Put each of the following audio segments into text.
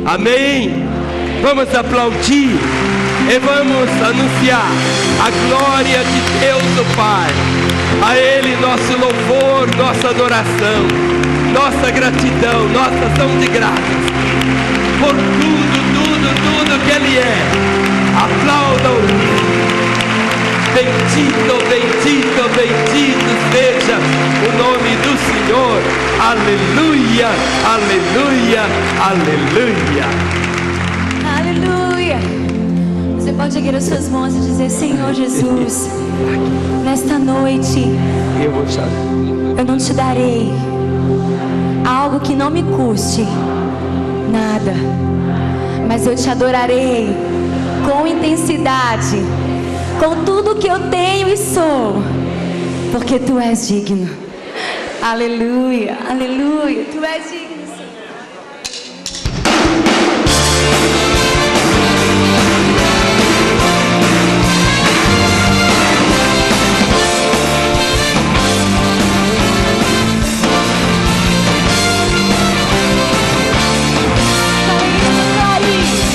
Amém? Vamos aplaudir e vamos anunciar a glória de Deus o Pai. A Ele nosso louvor, nossa adoração, nossa gratidão, nossa ação de graças por tudo que Ele é. Aplaudam. Bendito, bendito, bendito seja o nome do Senhor. Aleluia, aleluia, aleluia. Aleluia. Você pode erguer as suas mãos e dizer: Senhor Jesus, nesta noite eu não te darei algo que não me custe nada, mas eu te adorarei com intensidade, com tudo que eu tenho e sou, porque tu és digno. Aleluia, aleluia. Tu és digno, Senhor. aleluia.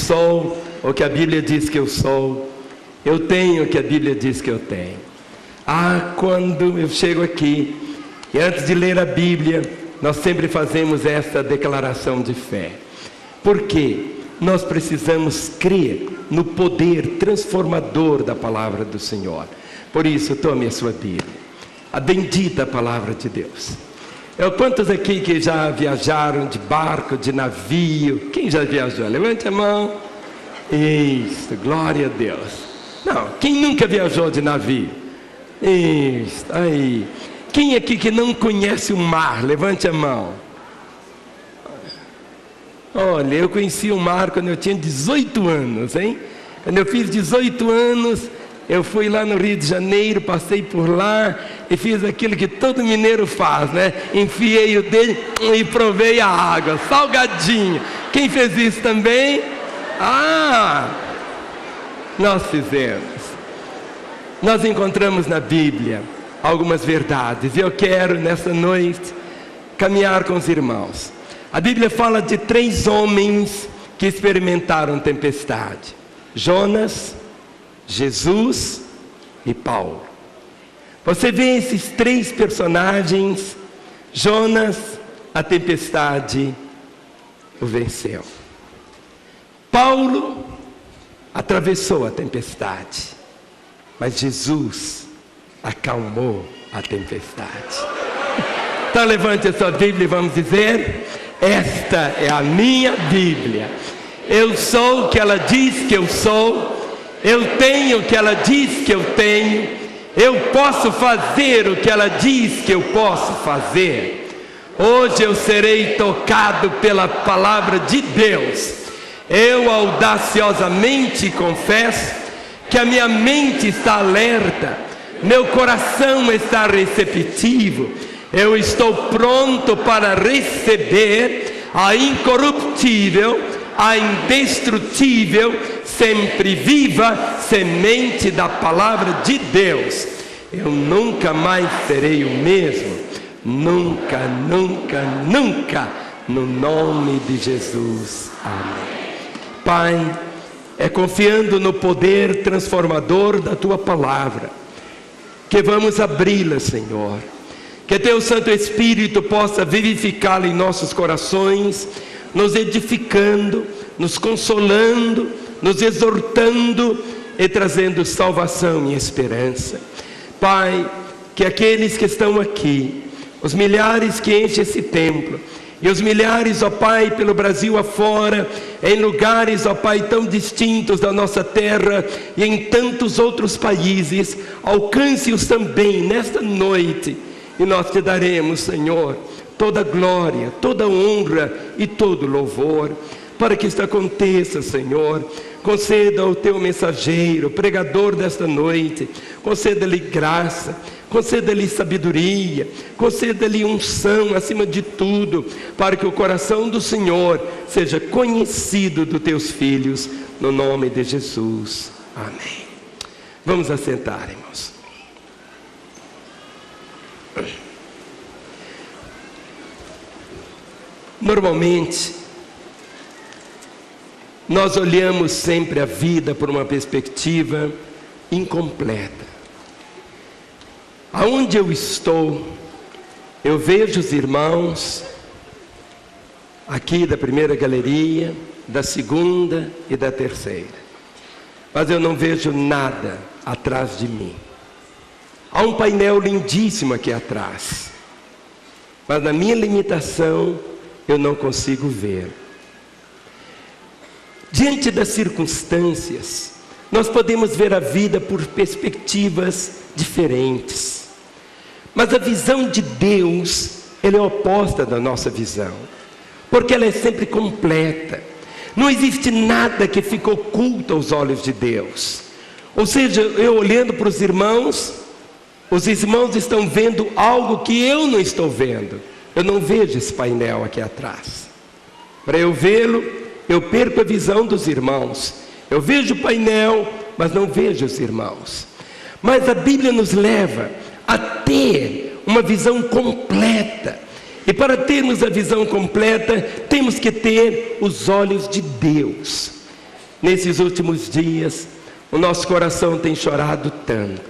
sou o que a Bíblia diz que eu sou. Eu tenho o que a Bíblia diz que eu tenho. Quando eu chego aqui, e antes de ler a Bíblia, nós sempre fazemos essa declaração de fé. Por quê? Nós precisamos crer no poder transformador da palavra do Senhor. Por isso, tome a sua Bíblia, a bendita palavra de Deus. Quantos aqui que já viajaram de barco, de navio? Quem já viajou? Levante a mão. Isso, glória a Deus. Não, quem nunca viajou de navio? Isso, aí. Quem aqui que não conhece o mar? Levante a mão. Olha, eu conheci o mar quando eu tinha 18 anos, hein? Quando eu fiz 18 anos, eu fui lá no Rio de Janeiro, passei por lá e fiz aquilo que todo mineiro faz, né? Enfiei o dedo e provei a água, salgadinho. Quem fez isso também? Nós fizemos. Nós encontramos na Bíblia algumas verdades, e eu quero nessa noite caminhar com os irmãos. A Bíblia fala de 3 homens que experimentaram tempestade: Jonas, Jesus e Paulo. Você vê esses 3 personagens. Jonas, a tempestade o venceu. Paulo atravessou a tempestade, mas Jesus acalmou a tempestade. Então levante a sua Bíblia e vamos dizer: esta é a minha Bíblia. Eu sou o que ela diz que eu sou. Eu tenho o que ela diz que eu tenho. Eu posso fazer o que ela diz que eu posso fazer. Hoje eu serei tocado pela palavra de Deus. Eu audaciosamente confesso que a minha mente está alerta, meu coração está receptivo. Eu estou pronto para receber a incorruptível, a indestrutível, sempre viva semente da palavra de Deus. Eu nunca mais serei o mesmo. Nunca, nunca, nunca. No nome de Jesus. Amém. Pai, é confiando no poder transformador da Tua palavra que vamos abri-la, Senhor. Que Teu Santo Espírito possa vivificá-la em nossos corações, nos edificando, nos consolando, nos exortando e trazendo salvação e esperança. Pai, que aqueles que estão aqui, os milhares que enchem esse templo, e os milhares, ó Pai, pelo Brasil afora, em lugares, ó Pai, tão distintos da nossa terra e em tantos outros países, alcance-os também nesta noite. E nós te daremos, Senhor, toda glória, toda honra e todo louvor. Para que isto aconteça, Senhor, conceda ao Teu mensageiro, pregador desta noite, conceda-lhe graça, conceda-lhe sabedoria, conceda-lhe unção acima de tudo, para que o coração do Senhor seja conhecido dos Teus filhos, no nome de Jesus. Amém. Vamos assentar, irmãos. Normalmente, nós olhamos sempre a vida por uma perspectiva incompleta. Aonde eu estou, eu vejo os irmãos aqui da primeira galeria, da segunda e da terceira, mas eu não vejo nada atrás de mim. Há um painel lindíssimo aqui atrás, mas na minha limitação eu não consigo ver. Diante das circunstâncias, nós podemos ver a vida por perspectivas diferentes, mas a visão de Deus, ela é oposta da nossa visão, porque ela é sempre completa. Não existe nada que fica oculto aos olhos de Deus. Ou seja, eu olhando para os irmãos estão vendo algo que eu não estou vendo. Eu não vejo esse painel aqui atrás. Para eu vê-lo, eu perco a visão dos irmãos. Eu vejo o painel, mas não vejo os irmãos. Mas a Bíblia nos leva a ter uma visão completa. E para termos a visão completa, temos que ter os olhos de Deus. nesses últimos dias, o nosso coração tem chorado tanto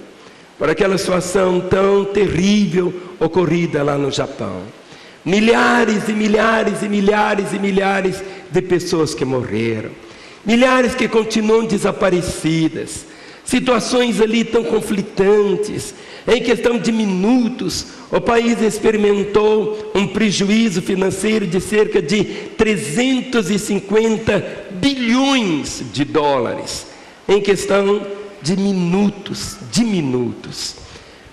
por aquela situação tão terrível ocorrida lá no Japão. Milhares e milhares e milhares e milhares de pessoas que morreram, milhares que continuam desaparecidas, situações ali tão conflitantes. Em questão de minutos, o país experimentou um prejuízo financeiro de cerca de 350 bilhões de dólares, em questão de minutos,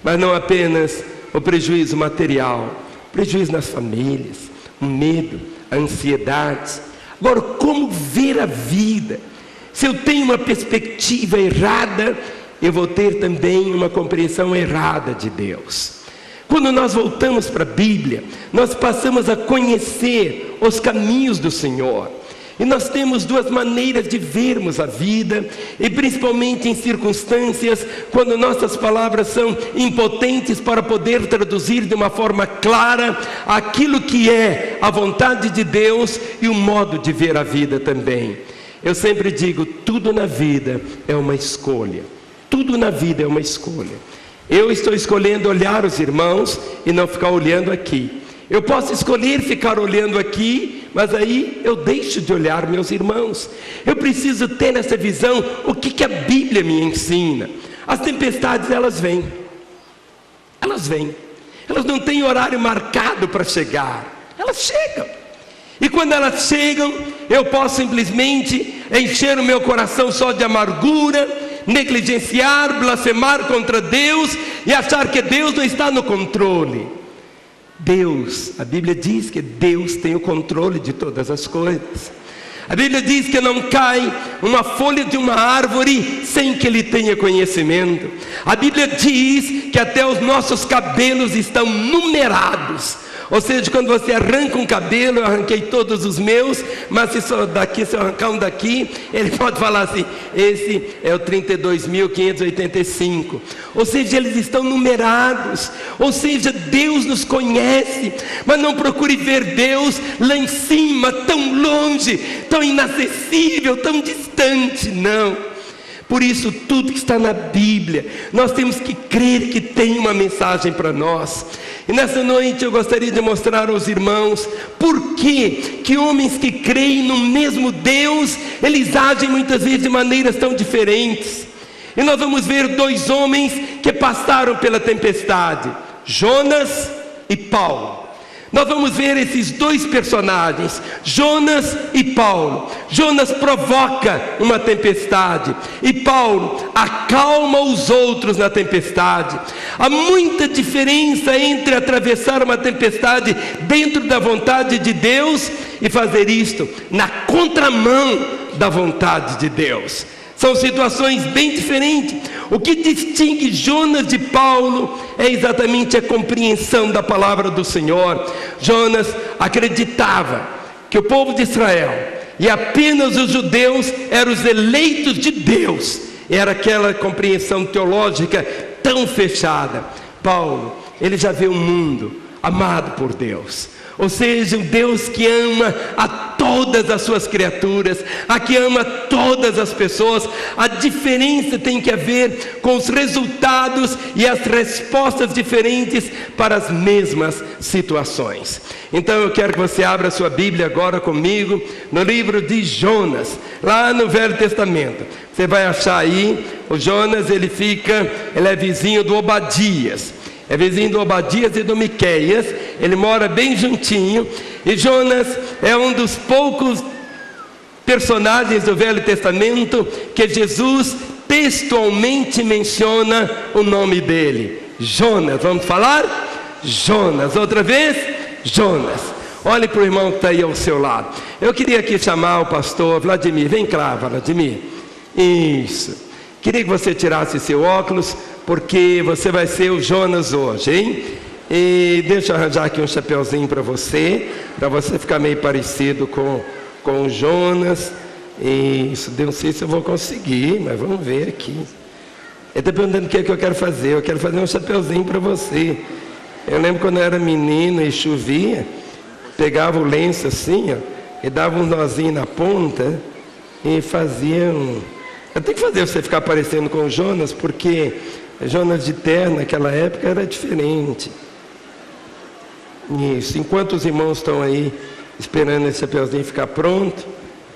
mas não apenas o prejuízo material, prejuízo nas famílias, o medo, a ansiedade. Agora, como ver a vida? Se eu tenho uma perspectiva errada, eu vou ter também uma compreensão errada de Deus. Quando nós voltamos para a Bíblia, nós passamos a conhecer os caminhos do Senhor. E nós temos duas maneiras de vermos a vida, e principalmente em circunstâncias quando nossas palavras são impotentes para poder traduzir de uma forma clara aquilo que é a vontade de Deus e o modo de ver a vida também. Eu sempre digo, tudo na vida é uma escolha. Tudo na vida é uma escolha. Eu estou escolhendo olhar os irmãos e não ficar olhando aqui. Eu posso escolher ficar olhando aqui, mas aí eu deixo de olhar meus irmãos. Eu preciso ter nessa visão o que a Bíblia me ensina. As tempestades, elas vêm. Elas vêm. Elas não têm horário marcado para chegar. Elas chegam. E quando elas chegam, eu posso simplesmente encher o meu coração só de amargura, negligenciar, blasfemar contra Deus e achar que Deus não está no controle. Deus, a Bíblia diz que Deus tem o controle de todas as coisas. A Bíblia diz que não cai uma folha de uma árvore sem que Ele tenha conhecimento. A Bíblia diz que até os nossos cabelos estão numerados. Ou seja, quando você arranca um cabelo, eu arranquei todos os meus, mas se eu arrancar um daqui, ele pode falar assim, esse é o 32.585. Ou seja, eles estão numerados. Ou seja, Deus nos conhece, mas não procure ver Deus lá em cima, tão longe, tão inacessível, tão distante, não. Por isso, tudo que está na Bíblia, nós temos que crer que tem uma mensagem para nós. E nessa noite eu gostaria de mostrar aos irmãos por que homens que creem no mesmo Deus, eles agem muitas vezes de maneiras tão diferentes. E nós vamos ver dois homens que passaram pela tempestade, Jonas e Paulo. Nós vamos ver esses dois personagens, Jonas e Paulo. Jonas provoca uma tempestade e Paulo acalma os outros na tempestade. Há muita diferença entre atravessar uma tempestade dentro da vontade de Deus e fazer isto na contramão da vontade de Deus. São situações bem diferentes. O que distingue Jonas de Paulo é exatamente a compreensão da palavra do Senhor. Jonas acreditava que o povo de Israel e apenas os judeus eram os eleitos de Deus. Era aquela compreensão teológica tão fechada. Paulo, ele já vê um mundo amado por Deus. Ou seja, um Deus que ama a todas as suas criaturas, a que ama todas as pessoas. A diferença tem que ver com os resultados e as respostas diferentes para as mesmas situações. Então eu quero que você abra a sua Bíblia agora comigo, no livro de Jonas, lá no Velho Testamento. Você vai achar aí, o Jonas ele é vizinho do Obadias. É vizinho do Obadias e do Miqueias. Ele mora bem juntinho. E Jonas é um dos poucos personagens do Velho Testamento que Jesus textualmente menciona o nome dele. Jonas, vamos falar? Jonas, outra vez? Jonas. Olhe para o irmão que está aí ao seu lado. Eu queria aqui chamar o pastor Vladimir. Vem cá, Vladimir. Isso. Queria que você tirasse seu óculos, porque você vai ser o Jonas hoje, hein? E deixa eu arranjar aqui um chapeuzinho para você ficar meio parecido com o Jonas. Isso, não sei se eu vou conseguir, mas vamos ver aqui. Ele está perguntando o que é que eu quero fazer. Eu quero fazer um chapeuzinho para você. Eu lembro quando eu era menino e chovia, pegava o lenço assim, ó, e dava um nozinho na ponta, e faziam... Eu tenho que fazer você ficar parecendo com o Jonas, porque Jonas de terno naquela época era diferente. Isso, enquanto os irmãos estão aí esperando esse chapeuzinho ficar pronto.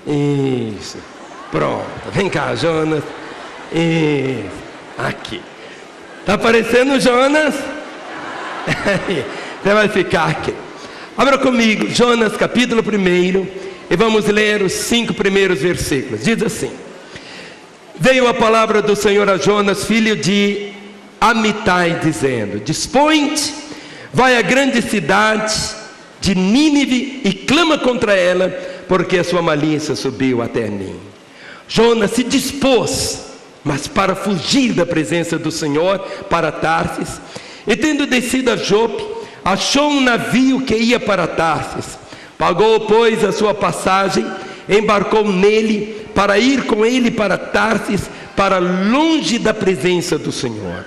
Isso, pronto. Vem cá, Jonas. Isso, aqui. Tá parecendo o Jonas? Você vai ficar aqui. Abra comigo, Jonas capítulo 1, e vamos ler os 5 primeiros versículos. Diz assim: Veio a palavra do Senhor a Jonas, filho de Amitai, dizendo: Dispõe-te, vai à grande cidade de Nínive e clama contra ela, porque a sua malícia subiu até mim. Jonas se dispôs, mas para fugir da presença do Senhor, para Tarsis, e tendo descido a Jope, achou um navio que ia para Tarsis. Pagou, pois, a sua passagem, embarcou nele, para ir com ele para Tarsis, para longe da presença do Senhor.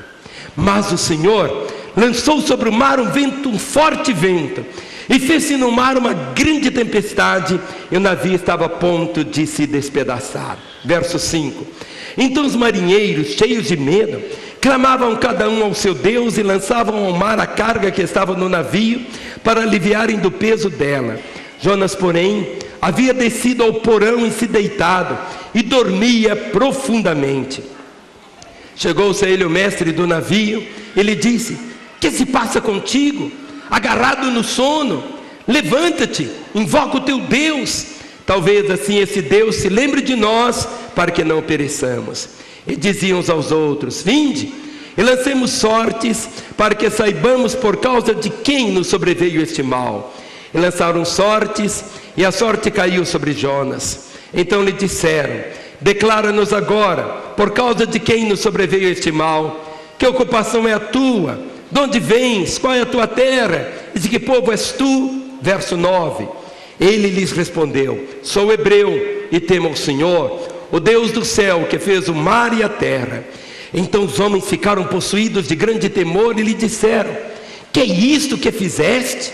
Mas o Senhor lançou sobre o mar um forte vento, e fez-se no mar uma grande tempestade, e o navio estava a ponto de se despedaçar. Verso 5: Então os marinheiros, cheios de medo, clamavam cada um ao seu Deus, e lançavam ao mar a carga que estava no navio, para aliviarem do peso dela. Jonas, porém, havia descido ao porão e se deitado, e dormia profundamente. Chegou-se a ele o mestre do navio, e lhe disse: Que se passa contigo? Agarrado no sono? Levanta-te, invoca o teu Deus. Talvez assim esse Deus se lembre de nós, para que não pereçamos. E diziam uns aos outros: Vinde, e lancemos sortes, para que saibamos por causa de quem nos sobreveio este mal. E lançaram sortes, e a sorte caiu sobre Jonas. Então lhe disseram: Declara-nos agora, por causa de quem nos sobreveio este mal. Que ocupação é a tua? De onde vens? Qual é a tua terra? E de que povo és tu? Verso 9. Ele lhes respondeu: Sou hebreu, e temo ao Senhor, o Deus do céu, que fez o mar e a terra. Então os homens ficaram possuídos de grande temor, e lhe disseram: Que é isto que fizeste?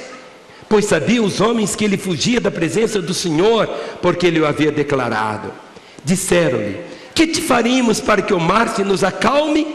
Pois sabiam os homens que ele fugia da presença do Senhor, porque ele o havia declarado. Disseram-lhe: Que te faríamos para que o mar se nos acalme?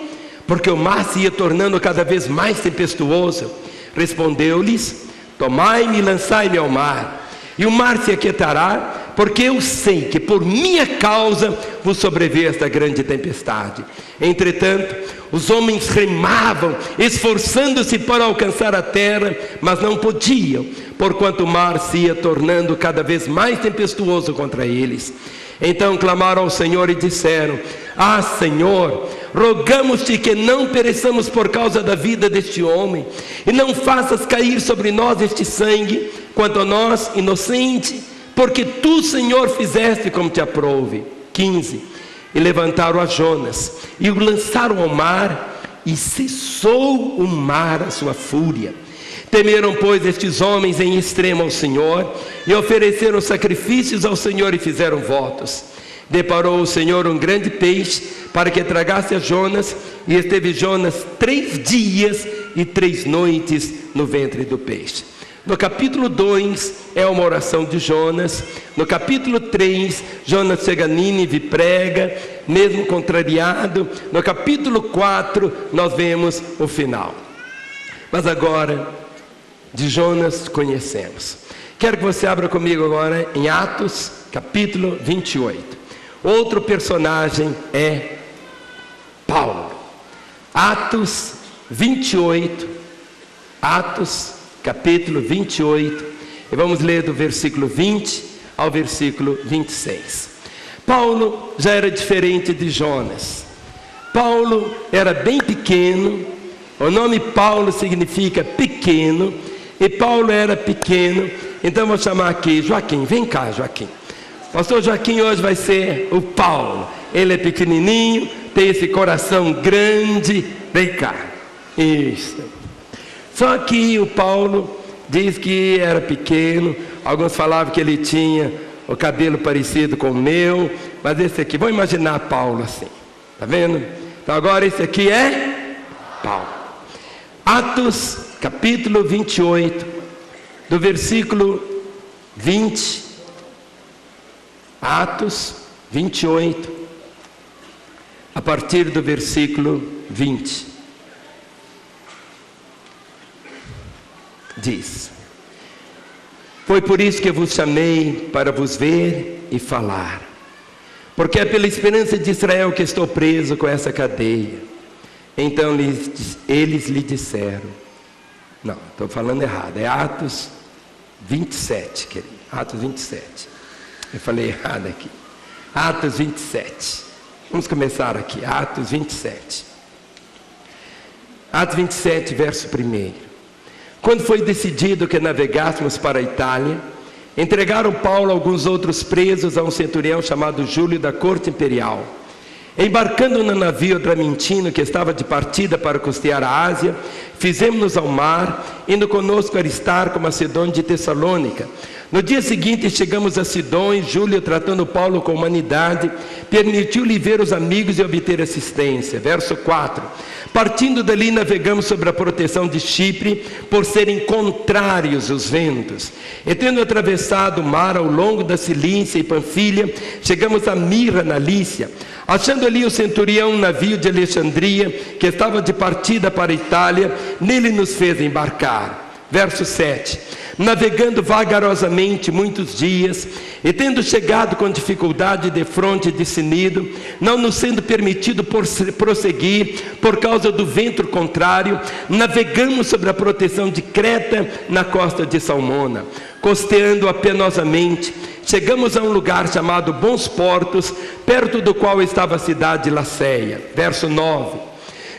Porque o mar se ia tornando cada vez mais tempestuoso. Respondeu-lhes: Tomai-me e lançai-me ao mar, e o mar se aquietará, porque eu sei que por minha causa vos sobreveio esta grande tempestade. Entretanto, os homens remavam, esforçando-se para alcançar a terra, mas não podiam, porquanto o mar se ia tornando cada vez mais tempestuoso contra eles. Então clamaram ao Senhor e disseram: Ah, Senhor, rogamos-te que não pereçamos por causa da vida deste homem, e não faças cair sobre nós este sangue, quanto a nós, inocente, porque tu, Senhor, fizeste como te aprouve. 15. E levantaram a Jonas, e o lançaram ao mar, e cessou o mar a sua fúria. Temeram, pois, estes homens em extremo ao Senhor, e ofereceram sacrifícios ao Senhor, e fizeram votos. Deparou o Senhor um grande peixe, para que tragasse a Jonas, e esteve Jonas 3 dias e 3 noites no ventre do peixe. No capítulo 2 é uma oração de Jonas. No capítulo 3, Jonas chega a Nínive e prega, mesmo contrariado. No capítulo 4, nós vemos o final. Mas agora, de Jonas conhecemos. Quero que você abra comigo agora em Atos, capítulo 28. Outro personagem é Paulo. Atos 28. Atos capítulo 28, e vamos ler do versículo 20 ao versículo 26. Paulo já era diferente de Jonas. Paulo era bem pequeno. O nome Paulo significa pequeno, e Paulo era pequeno. Então vou chamar aqui Joaquim. Vem cá, Joaquim. Pastor Joaquim hoje vai ser o Paulo. Ele é pequenininho, tem esse coração grande. Vem cá. Isso. Só que o Paulo diz que era pequeno. Alguns falavam que ele tinha o cabelo parecido com o meu. Mas esse aqui, vamos imaginar Paulo assim. Tá vendo? Então agora esse aqui é Paulo. Atos capítulo 28, do versículo 20. Atos 28, a partir do versículo 20. Diz: foi por isso que eu vos chamei, para vos ver e falar, porque é pela esperança de Israel que estou preso com essa cadeia. Então eles lhe disseram, não, estou falando errado, é Atos 27, querido, Atos 27, eu falei errado aqui, Atos 27, vamos começar aqui, Atos 27, Atos 27, verso 1. Quando foi decidido que navegássemos para a Itália, entregaram Paulo e alguns outros presos a um centurião chamado Júlio da corte imperial. Embarcando no navio Adramintino, que estava de partida para costear a Ásia, fizemos-nos ao mar, indo conosco Aristarco, Macedônio de Tessalônica. No dia seguinte chegamos a Sidom, e Júlio, tratando Paulo com humanidade, permitiu-lhe ver os amigos e obter assistência. Verso 4. Partindo dali, navegamos sobre a proteção de Chipre, por serem contrários os ventos. E tendo atravessado o mar ao longo da Cilícia e Panfilha, chegamos a Mirra, na Lícia. Achando ali o centurião um navio de Alexandria, que estava de partida para a Itália, nele nos fez embarcar. Verso 7. Navegando vagarosamente muitos dias, e tendo chegado com dificuldade defronte de Cnido, não nos sendo permitido prosseguir por causa do vento contrário, navegamos sobre a proteção de Creta, na costa de Salmona. Costeando-a penosamente, chegamos a um lugar chamado Bons Portos, perto do qual estava a cidade de Laceia. Verso 9.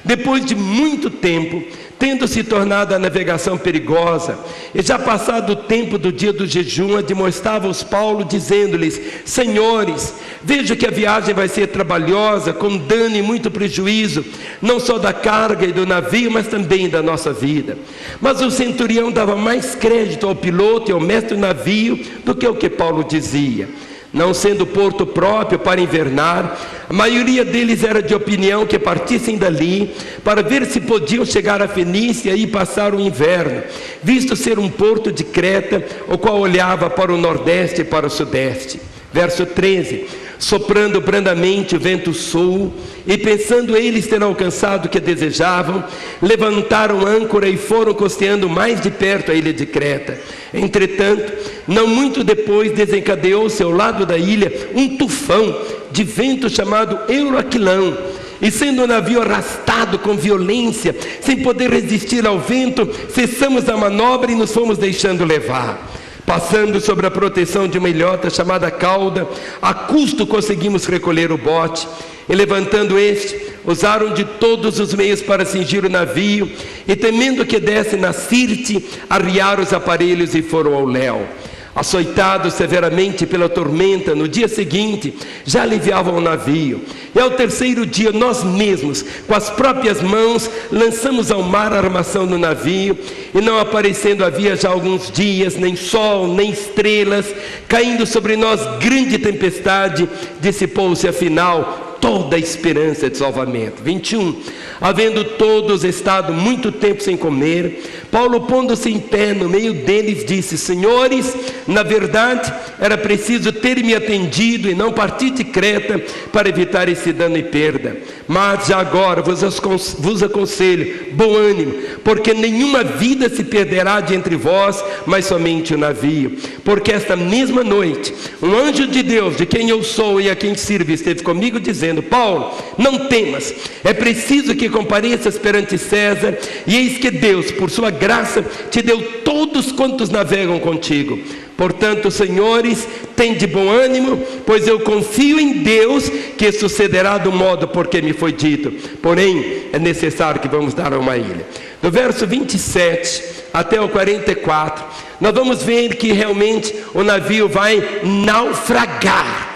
Depois de muito tempo, tendo se tornado a navegação perigosa, e já passado o tempo do dia do jejum, admoestava-os Paulo, dizendo-lhes: senhores, vejo que a viagem vai ser trabalhosa, com dano e muito prejuízo, não só da carga e do navio, mas também da nossa vida. Mas o centurião dava mais crédito ao piloto e ao mestre do navio do que o que Paulo dizia. Não sendo porto próprio para invernar, a maioria deles era de opinião que partissem dali, para ver se podiam chegar a Fenícia e passar o inverno, visto ser um porto de Creta, o qual olhava para o nordeste e para o sudeste. Verso 13. Soprando brandamente o vento sul, e pensando eles ter alcançado o que desejavam, levantaram âncora e foram costeando mais de perto a ilha de Creta. Entretanto, não muito depois, desencadeou-se ao lado da ilha um tufão de vento chamado Euroaquilão, e sendo o navio arrastado com violência, sem poder resistir ao vento, cessamos a manobra e nos fomos deixando levar. Passando sobre a proteção de uma ilhota chamada Cauda, a custo conseguimos recolher o bote, e levantando este, usaram de todos os meios para cingir o navio, e temendo que desse na Sirte, arriaram os aparelhos e foram ao léu. Açoitados severamente pela tormenta, no dia seguinte já aliviavam o navio, e ao terceiro dia nós mesmos, com as próprias mãos, lançamos ao mar a armação do navio, e não aparecendo havia já alguns dias, nem sol, nem estrelas, caindo sobre nós grande tempestade, dissipou-se afinal toda a esperança de salvamento. 21. Havendo todos estado muito tempo sem comer, Paulo, pondo-se em pé no meio deles, disse: senhores, na verdade era preciso ter me atendido e não partir de Creta para evitar esse dano e perda. Mas já agora vos aconselho bom ânimo, porque nenhuma vida se perderá de entre vós, mas somente o navio. Porque esta mesma noite um anjo de Deus, de quem eu sou e a quem sirvo, esteve comigo dizendo: Paulo, não temas, é preciso que compareças perante César, e eis que Deus, por sua graça, te deu todos quantos navegam contigo. Portanto, senhores, tende bom ânimo, pois eu confio em Deus que sucederá do modo porque me foi dito. Porém, é necessário que vamos dar a uma ilha. Do verso 27 até o 44, nós vamos ver que realmente o navio vai naufragar.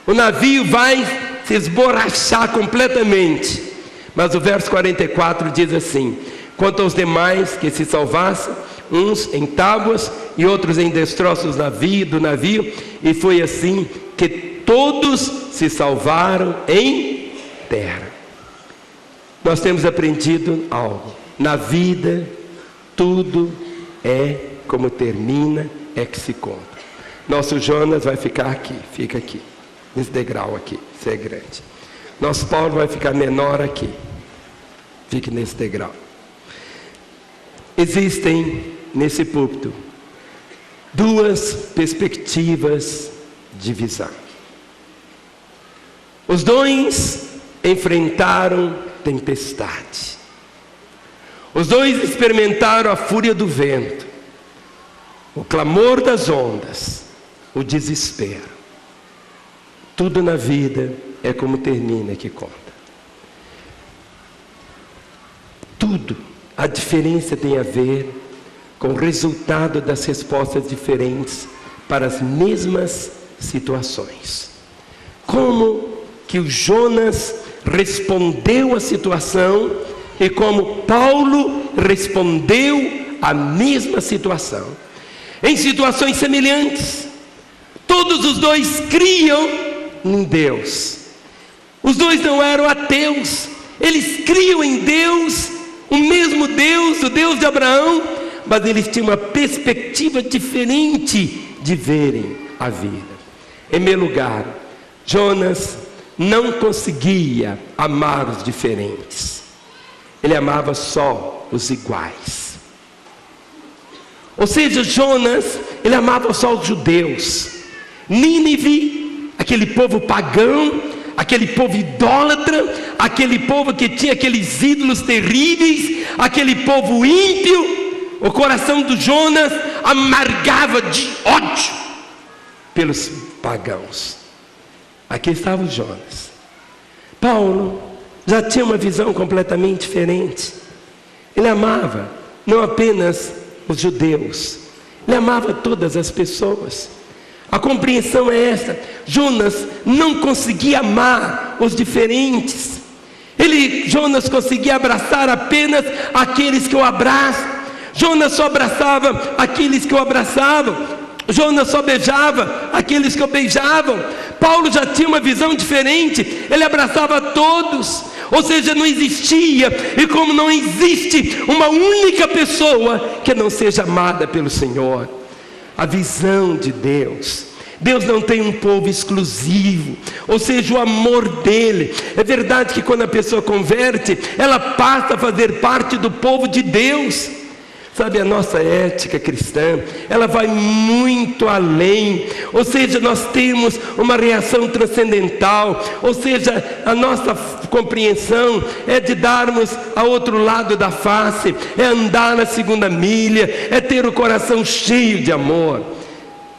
O navio vai se esborrachar completamente. Mas o verso 44 diz assim: quanto aos demais que se salvassem, uns em tábuas e outros em destroços do navio, e foi assim que todos se salvaram em terra. Nós temos aprendido algo: na vida tudo é como termina é que se conta. Nosso Jonas vai ficar aqui, fica aqui. nesse degrau aqui, você é grande. Nosso Paulo vai ficar menor aqui. Fique nesse degrau. Existem nesse púlpito duas perspectivas de visão. Os dois enfrentaram tempestade. Os dois experimentaram a fúria do vento, o clamor das ondas, o desespero. Tudo na vida é como termina que conta. Tudo. A diferença tem a ver com o resultado das respostas diferentes para as mesmas situações. Como que o Jonas respondeu à situação e como Paulo respondeu à mesma situação. Em situações semelhantes, todos os dois criam em Deus. Os dois não eram ateus, eles criam em Deus, o mesmo Deus, o Deus de Abraão, mas eles tinham uma perspectiva diferente de verem a vida. Em meu lugar, Jonas não conseguia amar os diferentes, ele amava só os iguais. Ou seja, Jonas, ele amava só os judeus. Nínive, aquele povo pagão, aquele povo idólatra, aquele povo que tinha aqueles ídolos terríveis, aquele povo ímpio, o coração do Jonas amargava de ódio pelos pagãos. Aqui estava o Jonas. Paulo já tinha uma visão completamente diferente. Ele amava não apenas os judeus, ele amava todas as pessoas. A compreensão é essa: Jonas não conseguia amar os diferentes. Jonas conseguia abraçar apenas aqueles que o abraçam. Jonas só abraçava aqueles que o abraçavam. Jonas só beijava aqueles que o beijavam. Paulo já tinha uma visão diferente, ele abraçava todos. Ou seja, não existia, e como não existe uma única pessoa que não seja amada pelo Senhor. A visão de Deus. Deus não tem um povo exclusivo, ou seja, o amor dele. É verdade que quando a pessoa converte, ela passa a fazer parte do povo de Deus. Sabe, a nossa ética cristã, ela vai muito além. Ou seja, nós temos uma reação transcendental. Ou seja, a nossa compreensão é de darmos ao outro lado da face, é andar na segunda milha, é ter o coração cheio de amor.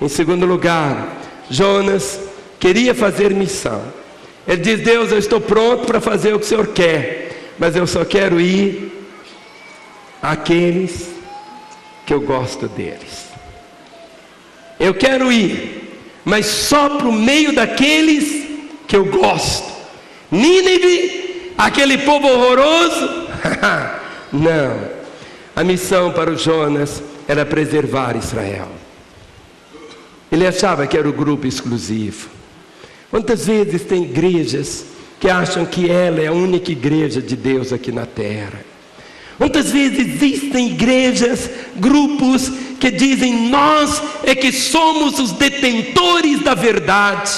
Em segundo lugar, Jonas queria fazer missão. Ele diz: Deus, eu estou pronto para fazer o que o Senhor quer, mas eu só quero ir àqueles que eu gosto deles. Eu quero ir, mas só para o meio daqueles que eu gosto. Nínive, aquele povo horroroso? Não. A missão para o Jonas era preservar Israel. Ele achava que era o grupo exclusivo. Quantas vezes tem igrejas que acham que ela é a única igreja de Deus aqui na terra? Quantas vezes existem igrejas, grupos que dizem: nós é que somos os detentores da verdade,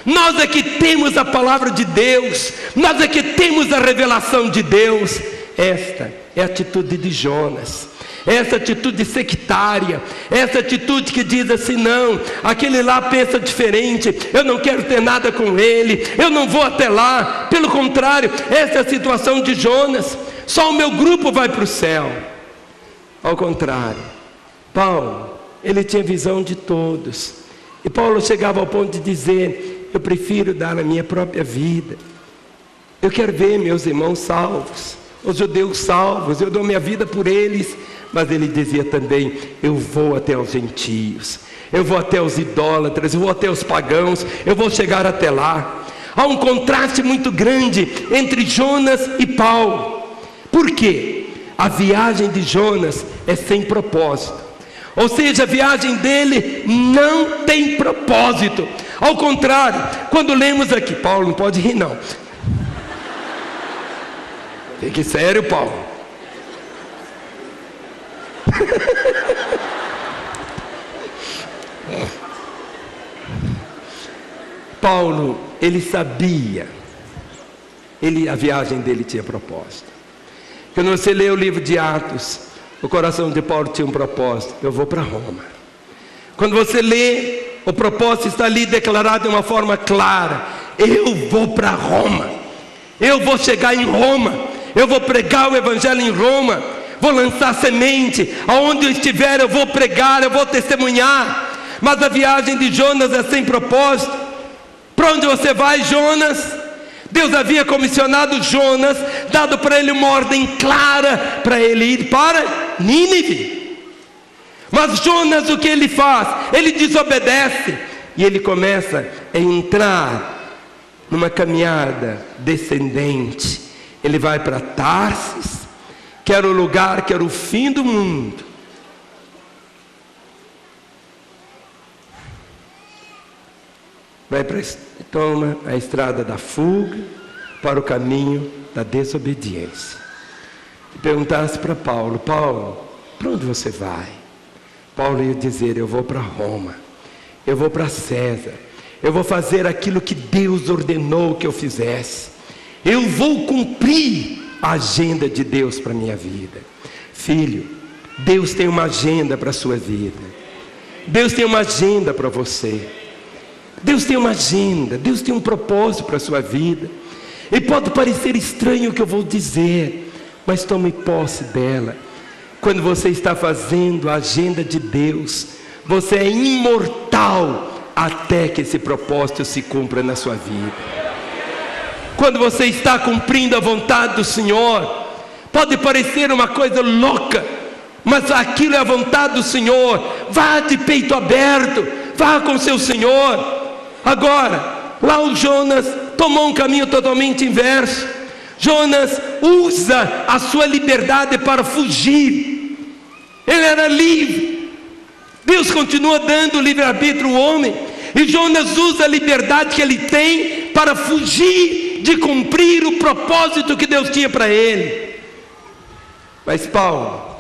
nós é que temos a palavra de Deus, nós é que temos a revelação de Deus. Esta é a atitude de Jonas, essa atitude sectária, essa atitude que diz assim: não, aquele lá pensa diferente, eu não quero ter nada com ele, eu não vou até lá. Pelo contrário, essa é a situação de Jonas: só o meu grupo vai para o céu. Ao contrário, Paulo, ele tinha visão de todos, e Paulo chegava ao ponto de dizer: eu prefiro dar a minha própria vida, eu quero ver meus irmãos salvos, os judeus salvos, eu dou minha vida por eles. Mas ele dizia também: eu vou até os gentios, eu vou até os idólatras, eu vou até os pagãos, eu vou chegar até lá. Há um contraste muito grande entre Jonas e Paulo. Por quê? A viagem de Jonas é sem propósito. Ou seja, a viagem dele não tem propósito. Ao contrário, quando lemos aqui, Paulo, não pode rir não. Fique sério, Paulo. Paulo, ele sabia, a viagem dele tinha propósito. Quando você lê o livro de Atos, o coração de Paulo tinha um propósito: eu vou para Roma. Quando você lê, o propósito está ali declarado de uma forma clara: eu vou para Roma, eu vou chegar em Roma, eu vou pregar o evangelho em Roma, vou lançar semente, aonde eu estiver eu vou pregar, eu vou testemunhar. Mas a viagem de Jonas é sem propósito. Para onde você vai, Jonas? Deus havia comissionado Jonas, dado para ele uma ordem clara para ele ir para Nínive. Mas Jonas, o que ele faz? Ele desobedece, e ele começa a entrar numa caminhada descendente. Ele vai para Tarsis, que era o lugar, que era o fim do mundo. Toma a estrada da fuga para o caminho da desobediência. E perguntasse para Paulo: Paulo, para onde você vai? Paulo ia dizer: eu vou para Roma, eu vou para César, eu vou fazer aquilo que Deus ordenou que eu fizesse, eu vou cumprir a agenda de Deus para a minha vida. Filho, Deus tem uma agenda para a sua vida, Deus tem uma agenda para você. Deus tem uma agenda, Deus tem um propósito para a sua vida. E pode parecer estranho o que eu vou dizer, mas tome posse dela. Quando você está fazendo a agenda de Deus, você é imortal até que esse propósito se cumpra na sua vida. Quando você está cumprindo a vontade do Senhor, pode parecer uma coisa louca, mas aquilo é a vontade do Senhor. Vá de peito aberto, vá com seu Senhor. Agora, lá o Jonas tomou um caminho totalmente inverso. Jonas usa a sua liberdade para fugir. Ele era livre. Deus continua dando livre-arbítrio ao homem, e Jonas usa a liberdade que ele tem para fugir de cumprir o propósito que Deus tinha para ele. Mas Paulo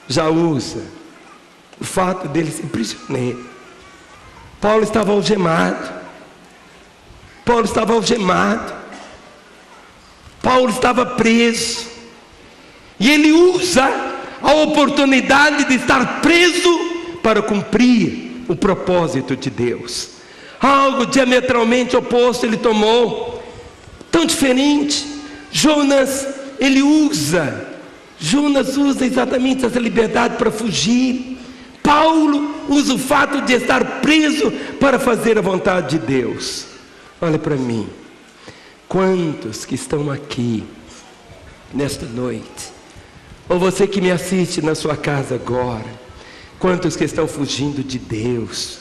já usa o fato dele ser prisioneiro. Paulo estava algemado. Paulo estava algemado. Paulo estava preso. E ele usa a oportunidade de estar preso para cumprir o propósito de Deus. Algo diametralmente oposto ele tomou. Tão diferente. Jonas usa exatamente essa liberdade para fugir. Paulo usa o fato de estar preso para fazer a vontade de Deus. Olha para mim, quantos que estão aqui nesta noite, ou você que me assiste na sua casa agora, quantos que estão fugindo de Deus,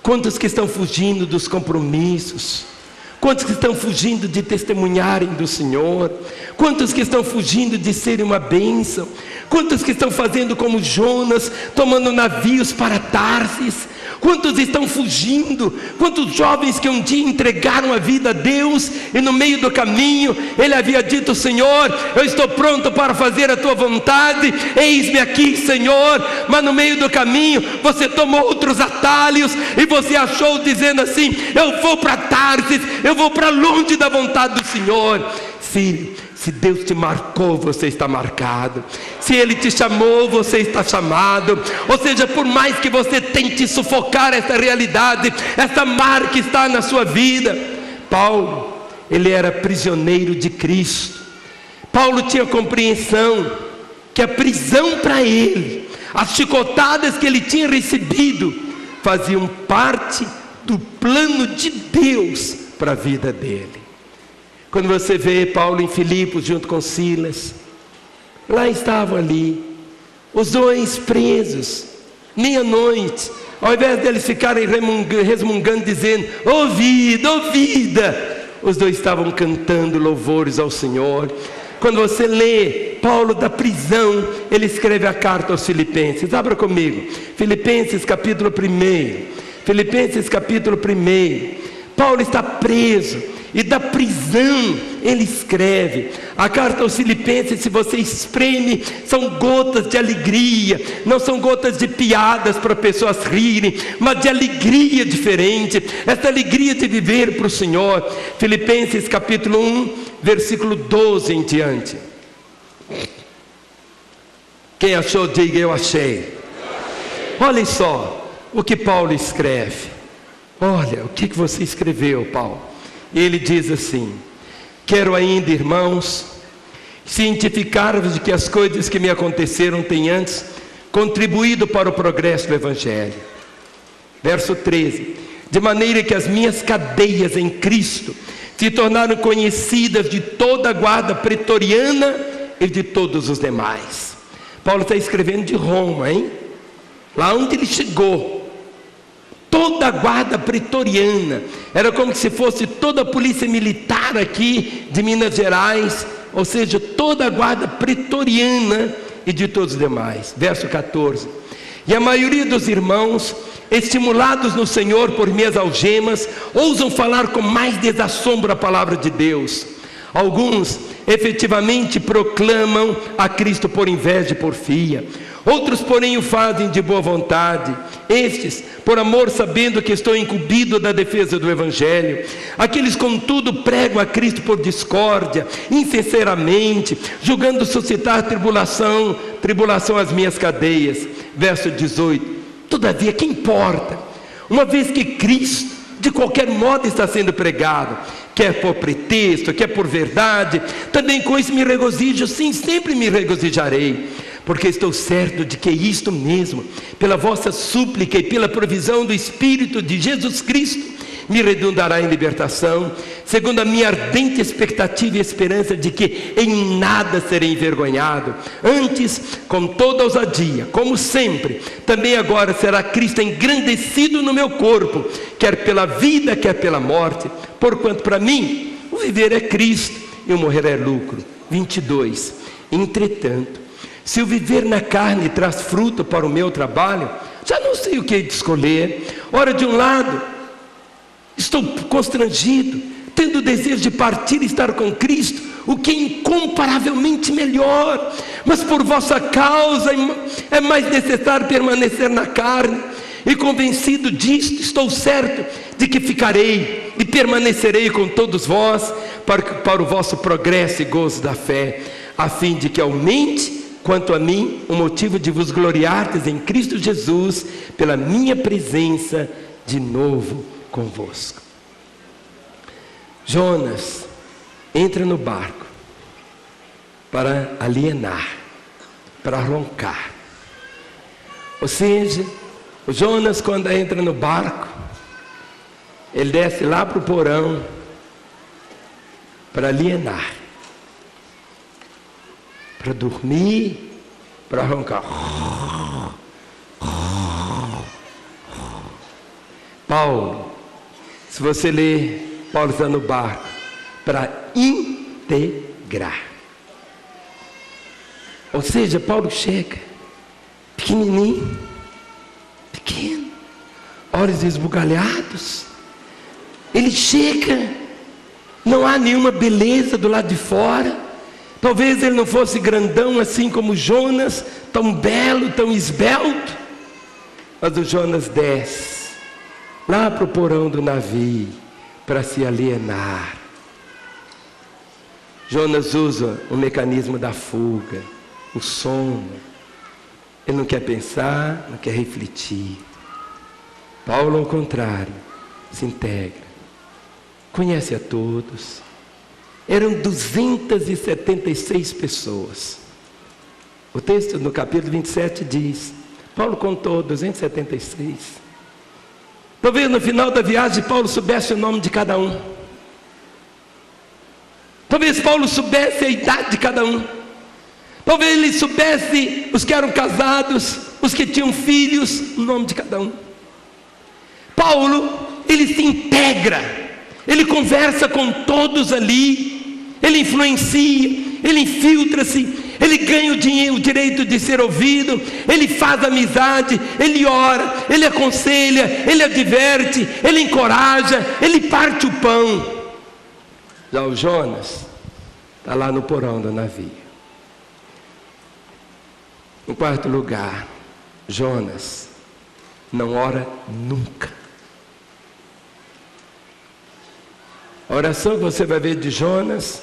quantos que estão fugindo dos compromissos, quantos que estão fugindo de testemunharem do Senhor, quantos que estão fugindo de serem uma bênção, quantos que estão fazendo como Jonas, tomando navios para Tarsis, quantos estão fugindo, quantos jovens que um dia entregaram a vida a Deus, e no meio do caminho, ele havia dito: Senhor, eu estou pronto para fazer a tua vontade, eis-me aqui, Senhor, mas no meio do caminho, você tomou outros atalhos, e você achou dizendo assim: eu vou para Tarsis, eu vou para longe da vontade do Senhor. Filho, se Deus te marcou, você está marcado. Se Ele te chamou, você está chamado. Ou seja, por mais que você tente sufocar essa realidade, essa marca está na sua vida. Paulo, ele era prisioneiro de Cristo. Paulo tinha compreensão que a prisão para ele, as chicotadas que ele tinha recebido, faziam parte do plano de Deus para a vida dele. Quando você vê Paulo em Filipos junto com Silas, lá estavam ali os dois presos, meia-noite, ao invés deles ficarem resmungando, dizendo: "Ô vida, ô vida", os dois estavam cantando louvores ao Senhor. Quando você lê Paulo da prisão, ele escreve a carta aos Filipenses. Abra comigo, Filipenses capítulo 1. Filipenses capítulo 1. Paulo está preso, e da prisão ele escreve. A carta aos Filipenses, se você espreme, são gotas de alegria, não são gotas de piadas para pessoas rirem, mas de alegria diferente, essa alegria de viver para o Senhor. Filipenses capítulo 1, versículo 12 em diante. Quem achou, diga: eu achei. Olhem só o que Paulo escreve. Olha o que você escreveu, Paulo. Ele diz assim: quero ainda, irmãos, cientificar-vos de que as coisas que me aconteceram têm antes contribuído para o progresso do Evangelho. Verso 13: de maneira que as minhas cadeias em Cristo se tornaram conhecidas de toda a guarda pretoriana e de todos os demais. Paulo está escrevendo de Roma, hein? Lá onde ele chegou, toda a guarda pretoriana, era como se fosse toda a polícia militar aqui de Minas Gerais, ou seja, toda a guarda pretoriana e de todos os demais. Verso 14: e a maioria dos irmãos, estimulados no Senhor por minhas algemas, ousam falar com mais desassombro a palavra de Deus. Alguns efetivamente proclamam a Cristo por inveja e porfia, outros porém o fazem de boa vontade, estes por amor, sabendo que estou incumbido da defesa do Evangelho. Aqueles contudo pregam a Cristo por discórdia, insinceramente, julgando suscitar tribulação às minhas cadeias. Verso 18: todavia que importa, uma vez que Cristo de qualquer modo está sendo pregado, quer por pretexto, quer por verdade, também com isso me regozijo, sim, sempre me regozijarei, porque estou certo de que isto mesmo, pela vossa súplica e pela provisão do Espírito de Jesus Cristo, me redundará em libertação, segundo a minha ardente expectativa e esperança de que em nada serei envergonhado. Antes, com toda ousadia, como sempre, também agora será Cristo engrandecido no meu corpo, quer pela vida, quer pela morte, porquanto para mim o viver é Cristo e o morrer é lucro. 22. Entretanto, se o viver na carne traz fruto para o meu trabalho, já não sei o que escolher. Ora, de um lado estou constrangido, tendo o desejo de partir e estar com Cristo, o que é incomparavelmente melhor, mas por vossa causa é mais necessário permanecer na carne, e convencido disto, estou certo de que ficarei e permanecerei com todos vós, para o vosso progresso e gozo da fé, a fim de que aumente, quanto a mim, o motivo de vos gloriardes em Cristo Jesus, pela minha presença de novo convosco. Jonas entra no barco para alienar, para roncar. Ou seja, o Jonas, quando entra no barco, ele desce lá para o porão para alienar, para dormir, para roncar. Paulo, se você ler, Paulo está no barco para integrar. Ou seja, Paulo chega pequenininho, pequeno, olhos esbugalhados. Ele chega, não há nenhuma beleza do lado de fora. Talvez ele não fosse grandão assim como Jonas, tão belo, tão esbelto. Mas o Jonas desce lá para o porão do navio para se alienar. Jonas usa o mecanismo da fuga, o sono. Ele não quer pensar, não quer refletir. Paulo, ao contrário, se integra, conhece a todos. Eram 276 pessoas. O texto no capítulo 27 diz, Paulo contou 276. Talvez no final da viagem Paulo soubesse o nome de cada um. Talvez Paulo soubesse a idade de cada um. Talvez ele soubesse os que eram casados, os que tinham filhos, o nome de cada um. Paulo, ele se integra, ele conversa com todos ali, ele influencia, ele infiltra-se, ele ganha o direito de ser ouvido, ele faz amizade, ele ora, ele aconselha, ele adverte, ele encoraja, ele parte o pão. Já o Jonas, está lá no porão do navio. Em quarto lugar, Jonas não ora nunca. A oração que você vai ver de Jonas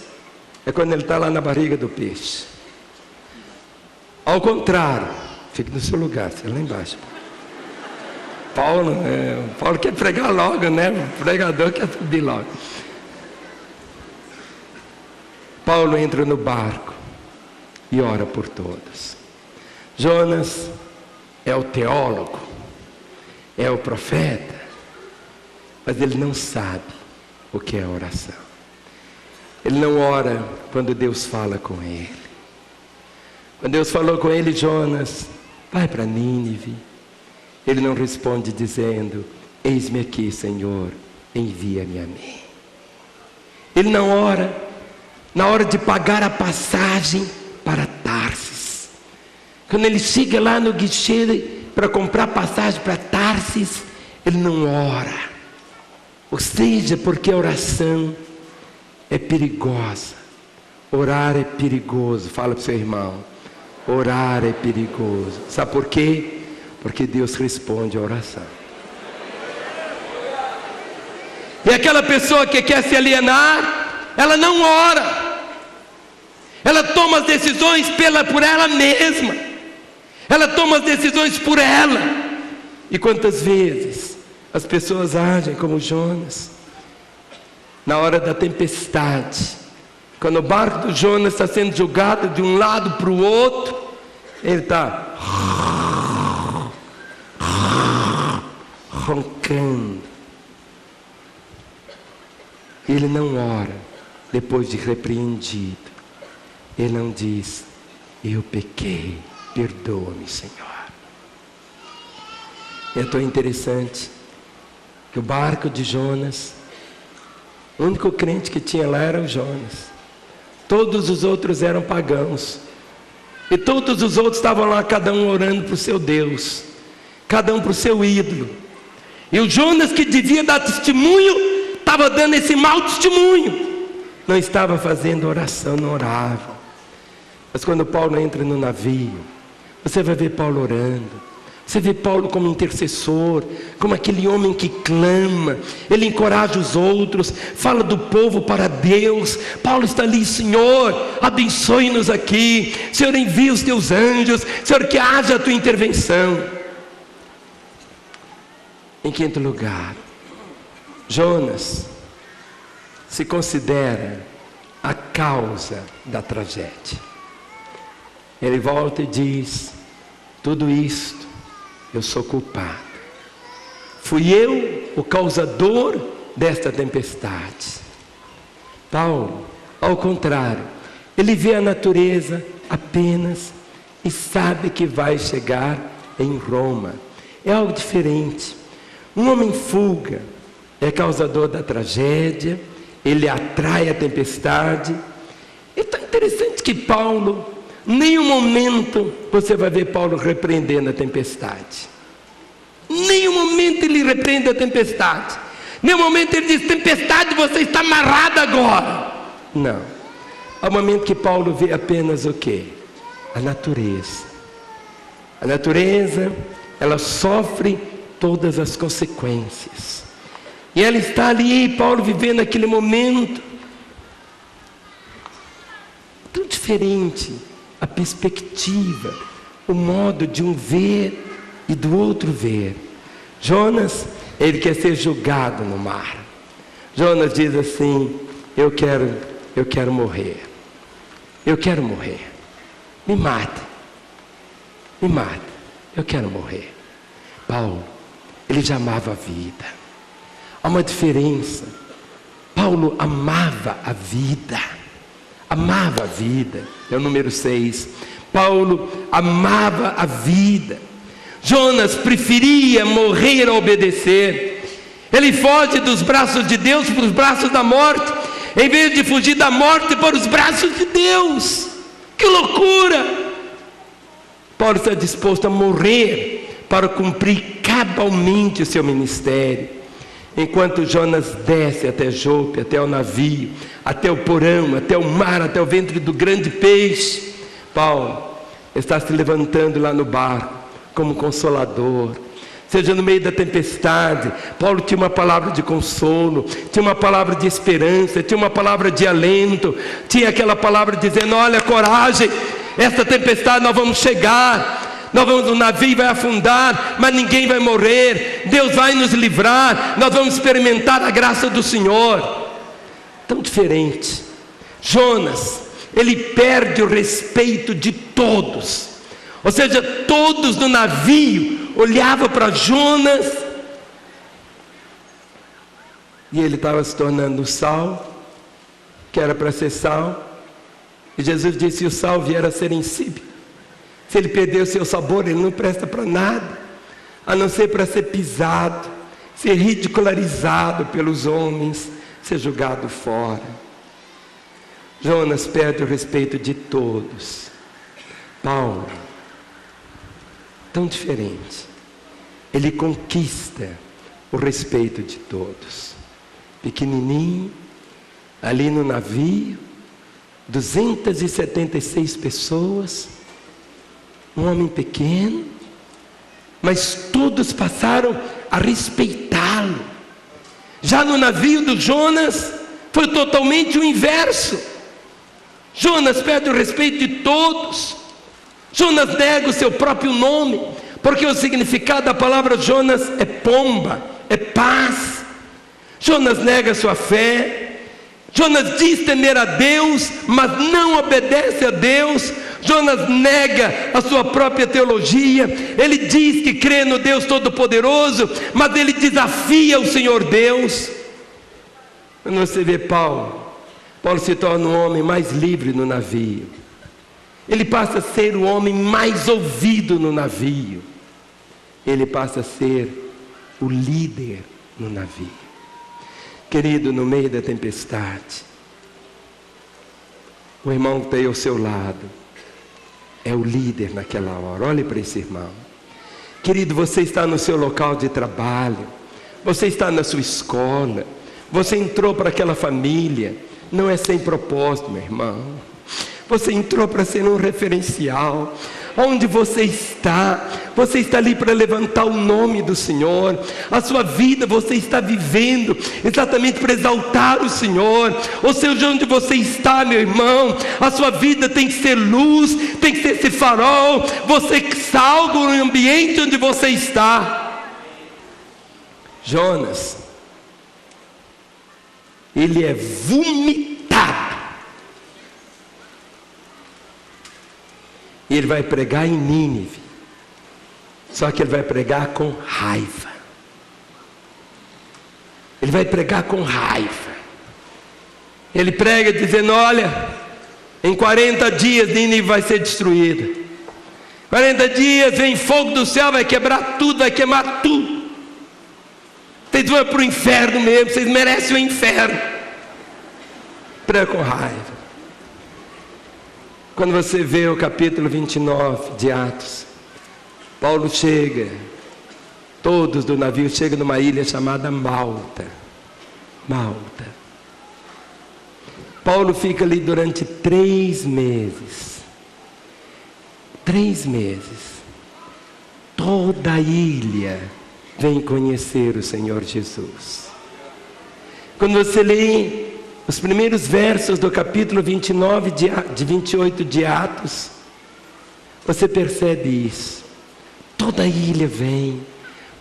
é quando ele está lá na barriga do peixe. Ao contrário, fique no seu lugar, você é lá embaixo. Paulo quer pregar logo, né? O pregador quer subir logo. Paulo entra no barco e ora por todos. Jonas é o teólogo, é o profeta, mas ele não sabe o que é oração. Ele não ora quando Deus fala com ele. Quando Deus falou com ele, Jonas, vai para Nínive. Ele não responde dizendo, eis-me aqui, Senhor, envia-me a mim. Ele não ora na hora de pagar a passagem para Tarsis. Quando ele chega lá no guichê para comprar passagem para Tarsis, ele não ora. Ou seja, porque a oração é perigosa. Orar é perigoso. Fala para o seu irmão. Orar é perigoso. Sabe por quê? Porque Deus responde a oração. E aquela pessoa que quer se alienar, ela não ora. Ela toma as decisões por ela mesma. Ela toma as decisões por ela. E quantas vezes as pessoas agem como Jonas? Na hora da tempestade, quando o barco do Jonas está sendo jogado de um lado para o outro, ele está roncando. Ele não ora depois de repreendido. Ele não diz, eu pequei, perdoa-me, Senhor. É tão interessante que o barco de Jonas, o único crente que tinha lá era o Jonas. Todos os outros eram pagãos. E todos os outros estavam lá, cada um orando para o seu Deus, cada um para o seu ídolo. E o Jonas, que devia dar testemunho, estava dando esse mau testemunho. Não estava fazendo oração, não orava. Mas quando Paulo entra no navio, você vai ver Paulo orando. Você vê Paulo como intercessor, como aquele homem que clama. Ele encoraja os outros, fala do povo para Deus. Paulo está ali, Senhor, abençoe-nos aqui. Senhor, envia os teus anjos. Senhor, que haja a tua intervenção. Em quinto lugar, Jonas se considera a causa da tragédia. Ele volta e diz, tudo isto eu sou culpado. Fui eu o causador desta tempestade. Paulo, ao contrário, ele vê a natureza apenas e sabe que vai chegar em Roma. É algo diferente. Um homem fuga é causador da tragédia, ele atrai a tempestade. É tão interessante que Paulo, nenhum momento você vai ver Paulo repreendendo a tempestade. Nenhum momento ele repreende a tempestade. Nenhum momento ele diz, tempestade, você está amarrado agora. Não. Há um momento que Paulo vê apenas o quê? A natureza. A natureza, ela sofre todas as consequências. E ela está ali, Paulo vivendo aquele momento. Tão diferente a perspectiva, o modo de um ver e do outro ver. Jonas, ele quer ser julgado no mar. Jonas diz assim, eu quero morrer. Eu quero morrer. Me mata. Me mata. Eu quero morrer. Paulo, ele já amava a vida. Há uma diferença. Paulo amava a vida. Amava a vida. É o número 6. Paulo amava a vida. Jonas preferia morrer a obedecer. Ele foge dos braços de Deus para os braços da morte, em vez de fugir da morte para os braços de Deus. Que loucura! Paulo está disposto a morrer para cumprir cabalmente o seu ministério. Enquanto Jonas desce até Jope, até o navio, até o porão, até o mar, até o ventre do grande peixe, Paulo está se levantando lá no barco como consolador. Seja no meio da tempestade, Paulo tinha uma palavra de consolo, tinha uma palavra de esperança, tinha uma palavra de alento, tinha aquela palavra dizendo: olha, coragem, essa tempestade nós vamos chegar, o navio vai afundar, mas ninguém vai morrer, Deus vai nos livrar, nós vamos experimentar a graça do Senhor. Tão diferente. Jonas, ele perde o respeito de todos, ou seja, todos no navio olhavam para Jonas, e ele estava se tornando sal, que era para ser sal, e Jesus disse: se o sal vier a ser insípido, se ele perder o seu sabor, ele não presta para nada, a não ser para ser pisado, ser ridicularizado pelos homens, ser jogado fora. Jonas perde o respeito de todos. Paulo, tão diferente, ele conquista o respeito de todos. Pequenininho, ali no navio, 276 pessoas, um homem pequeno, mas todos passaram a respeitá-lo. Já no navio do Jonas, foi totalmente o inverso. Jonas perde o respeito de todos. Jonas nega o seu próprio nome, porque o significado da palavra Jonas é pomba, é paz. Jonas nega a sua fé. Jonas diz temer a Deus, mas não obedece a Deus. Jonas nega a sua própria teologia. Ele diz que crê no Deus Todo-Poderoso, mas ele desafia o Senhor Deus. Quando você vê Paulo se torna o homem mais livre no navio. Ele passa a ser o homem mais ouvido no navio. Ele passa a ser o líder no navio. Querido, no meio da tempestade, o irmão que está aí ao seu lado é o líder naquela hora. Olhe para esse irmão. Querido, você está no seu local de trabalho, você está na sua escola, você entrou para aquela família. Não é sem propósito, meu irmão. Você entrou para ser um referencial. Onde você está ali para levantar o nome do Senhor. A sua vida você está vivendo exatamente para exaltar o Senhor. Ou seja, onde você está, meu irmão, a sua vida tem que ser luz, tem que ser esse farol. Você salga o ambiente onde você está. Jonas, ele é vomitado. E ele vai pregar em Nínive. Só que ele vai pregar com raiva. Ele vai pregar com raiva. Ele prega dizendo: olha, em 40 dias Nínive vai ser destruída. 40 dias vem fogo do céu, vai quebrar tudo, vai queimar tudo. Vocês vão para o inferno mesmo, vocês merecem o inferno. Prega com raiva. Quando você vê o capítulo 29 de Atos, Paulo chega, todos do navio chegam numa ilha chamada Malta. Malta. Paulo fica ali durante 3 meses. 3 meses. Toda a ilha vem conhecer o Senhor Jesus. Quando você lê os primeiros versos do capítulo 29 de 28 de Atos, você percebe isso. Toda a ilha vem.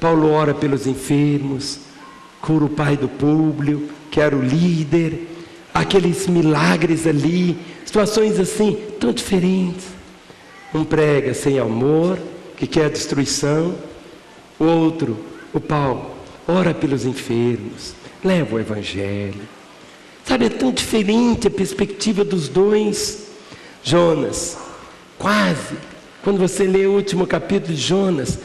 Paulo ora pelos enfermos, cura o pai do Públio, que era o líder. Aqueles milagres ali, situações assim, tão diferentes. Um prega sem amor, que quer a destruição. O outro, o Paulo, ora pelos enfermos, leva o evangelho. Sabe, é tão diferente a perspectiva dos dois. Jonas, quase, quando você lê o último capítulo de Jonas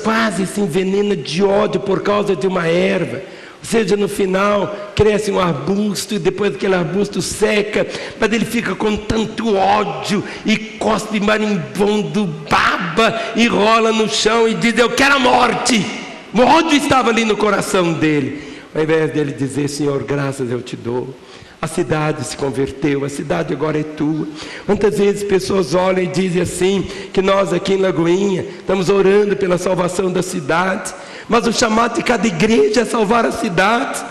quase se envenena de ódio por causa de uma erva. Ou seja, no final cresce um arbusto e depois aquele arbusto seca, mas ele fica com tanto ódio e cospe marimbondo, baba e rola no chão e diz: eu quero a morte. O ódio estava ali no coração dele. ao invés dele dizer: Senhor, graças eu te dou, a cidade se converteu, a cidade agora é tua. Quantas vezes pessoas olham e dizem assim, que nós aqui em Lagoinha estamos orando pela salvação da cidade, mas o chamado de cada igreja é salvar a cidade.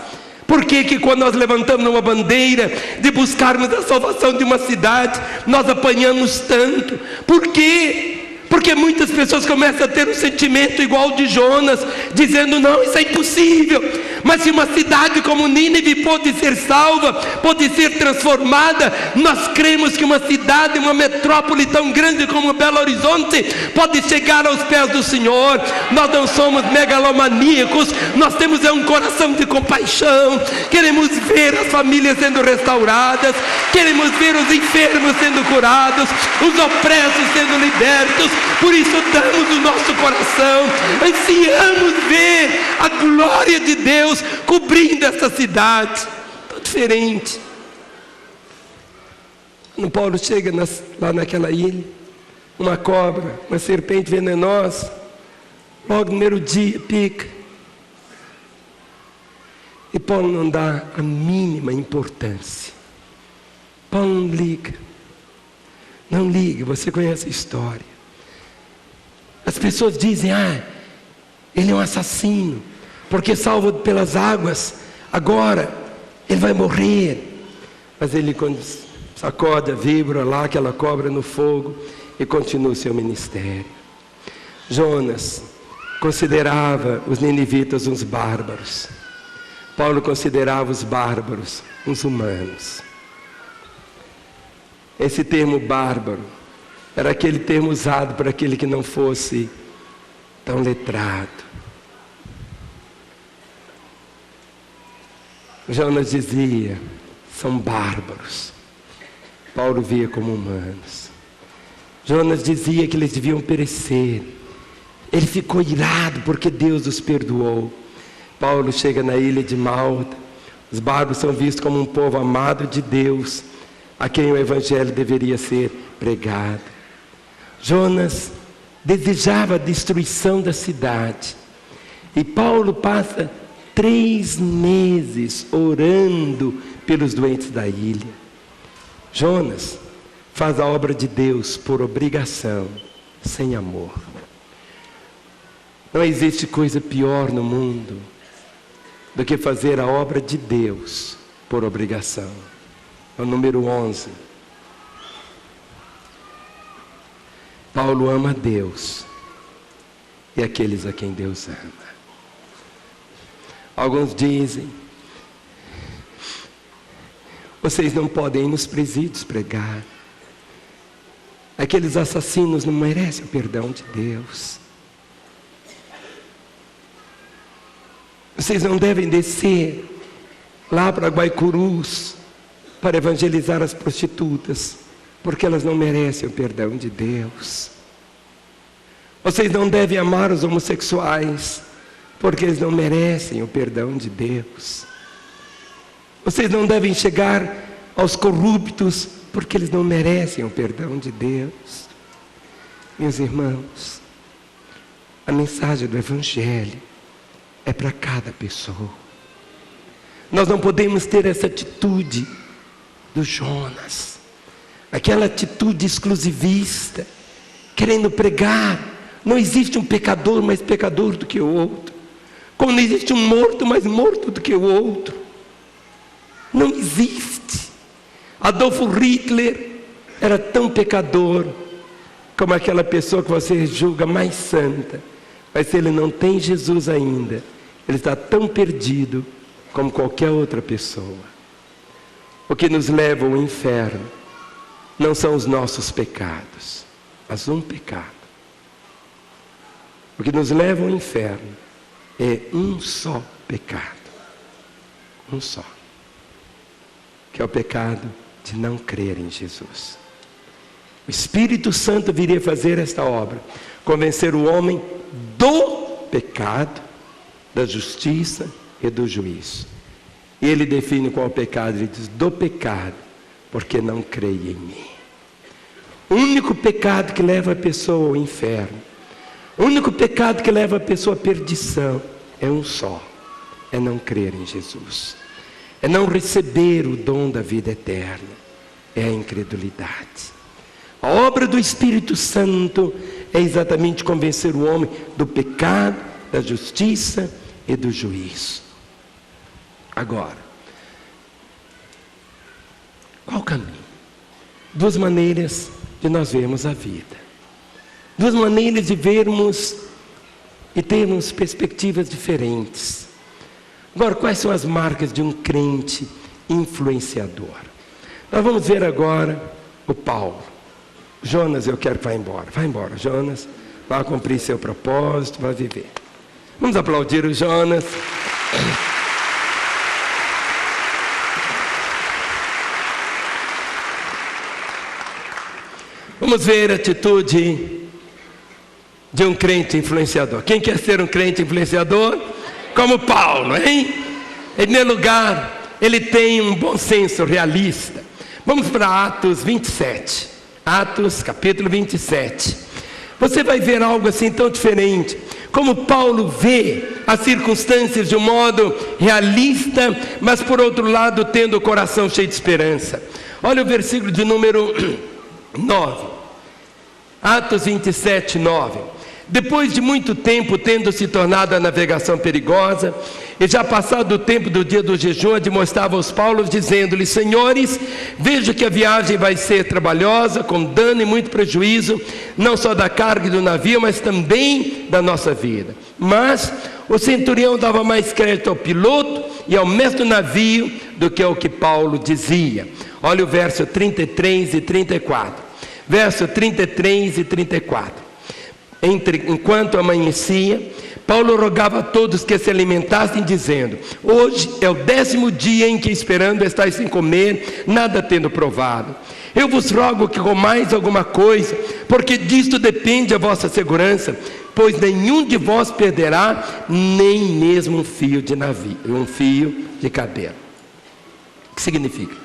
Por que quando nós levantamos uma bandeira de buscarmos a salvação de uma cidade, nós apanhamos tanto? Por quê? Porque muitas pessoas começam a ter um sentimento igual ao de Jonas, dizendo: não, isso é impossível. Mas se uma cidade como Nínive pode ser salva, pode ser transformada, nós cremos que uma cidade, uma metrópole tão grande como Belo Horizonte pode chegar aos pés do Senhor. Nós não somos megalomaníacos, nós temos um coração de compaixão. Queremos ver as famílias sendo restauradas, queremos ver os enfermos sendo curados, os opressos sendo libertos. Por isso damos o nosso coração, ansiamos ver a glória de Deus cobrindo essa cidade tão diferente. Quando Paulo chega lá naquela ilha, uma cobra, uma serpente venenosa, logo no primeiro dia pica, e Paulo não dá a mínima importância. Paulo não liga, você conhece a história. As pessoas dizem: ele é um assassino, porque salvo pelas águas, agora ele vai morrer. Mas ele, quando sacode a víbora lá, aquela cobra no fogo, e continua o seu ministério. Jonas considerava os ninivitas uns bárbaros. Paulo considerava os bárbaros uns humanos. Esse termo bárbaro era aquele termo usado para aquele que não fosse tão letrado. Jonas dizia: são bárbaros. Paulo via como humanos. Jonas dizia que eles deviam perecer. Ele ficou irado porque Deus os perdoou. Paulo chega na ilha de Malta. Os bárbaros são vistos como um povo amado de Deus, a quem o evangelho deveria ser pregado. Jonas desejava a destruição da cidade. E Paulo passa 3 meses orando pelos doentes da ilha. Jonas faz a obra de Deus por obrigação, sem amor. Não existe coisa pior no mundo do que fazer a obra de Deus por obrigação. É o número 11. Paulo ama Deus e aqueles a quem Deus ama. Alguns dizem: vocês não podem ir nos presídios pregar. Aqueles assassinos não merecem o perdão de Deus. Vocês não devem descer lá para Guaicurus para evangelizar as prostitutas, porque elas não merecem o perdão de Deus. Vocês não devem amar os homossexuais, porque eles não merecem o perdão de Deus. Vocês não devem chegar aos corruptos, porque eles não merecem o perdão de Deus. Meus irmãos, a mensagem do Evangelho é para cada pessoa. Nós não podemos ter essa atitude do Jonas, aquela atitude exclusivista, querendo pregar: não existe um pecador mais pecador do que o outro, como não existe um morto mais morto do que o outro. Não existe. Adolfo Hitler era tão pecador como aquela pessoa que você julga mais santa, mas se ele não tem Jesus ainda, ele está tão perdido como qualquer outra pessoa. O que nos leva ao inferno não são os nossos pecados, mas um pecado. O que nos leva ao inferno é um só pecado. Um só. Que é o pecado de não crer em Jesus. O Espírito Santo viria fazer esta obra, convencer o homem do pecado, da justiça e do juízo. E ele define qual é o pecado. Ele diz: do pecado, porque não creio em mim. O único pecado que leva a pessoa ao inferno, o único pecado que leva a pessoa à perdição, é um só: é não crer em Jesus, é não receber o dom da vida eterna, é a incredulidade. A obra do Espírito Santo é exatamente convencer o homem do pecado, da justiça e do juízo. Agora, qual o caminho? Duas maneiras de nós vermos a vida, duas maneiras de vermos e termos perspectivas diferentes. Agora, quais são as marcas de um crente influenciador? Nós vamos ver agora o Paulo. Jonas, eu quero que vá embora. Vai embora, Jonas. Vá cumprir seu propósito, vá viver. Vamos aplaudir o Jonas. Vamos ver a atitude de um crente influenciador. Quem quer ser um crente influenciador? Como Paulo, hein? Em primeiro lugar, ele tem um bom senso realista. Vamos para Atos 27. Atos capítulo 27. Você vai ver algo assim tão diferente. Como Paulo vê as circunstâncias de um modo realista, mas por outro lado tendo o coração cheio de esperança. Olha o versículo de número 9. Atos 27, 9. Depois de muito tempo, tendo se tornado a navegação perigosa, e já passado o tempo do dia do jejum, admoestava aos Paulos, dizendo-lhes: Senhores, vejo que a viagem vai ser trabalhosa, com dano e muito prejuízo, não só da carga e do navio, mas também da nossa vida. Mas o centurião dava mais crédito ao piloto e ao mestre do navio do que ao que Paulo dizia. Olha o verso 33 e 34. Verso 33 e 34. Enquanto amanhecia, Paulo rogava a todos que se alimentassem, dizendo: Hoje é o 10º dia em que, esperando, estáis sem comer, nada tendo provado. Eu vos rogo que comais alguma coisa, porque disto depende a vossa segurança, pois nenhum de vós perderá nem mesmo um fio de cabelo. O que significa?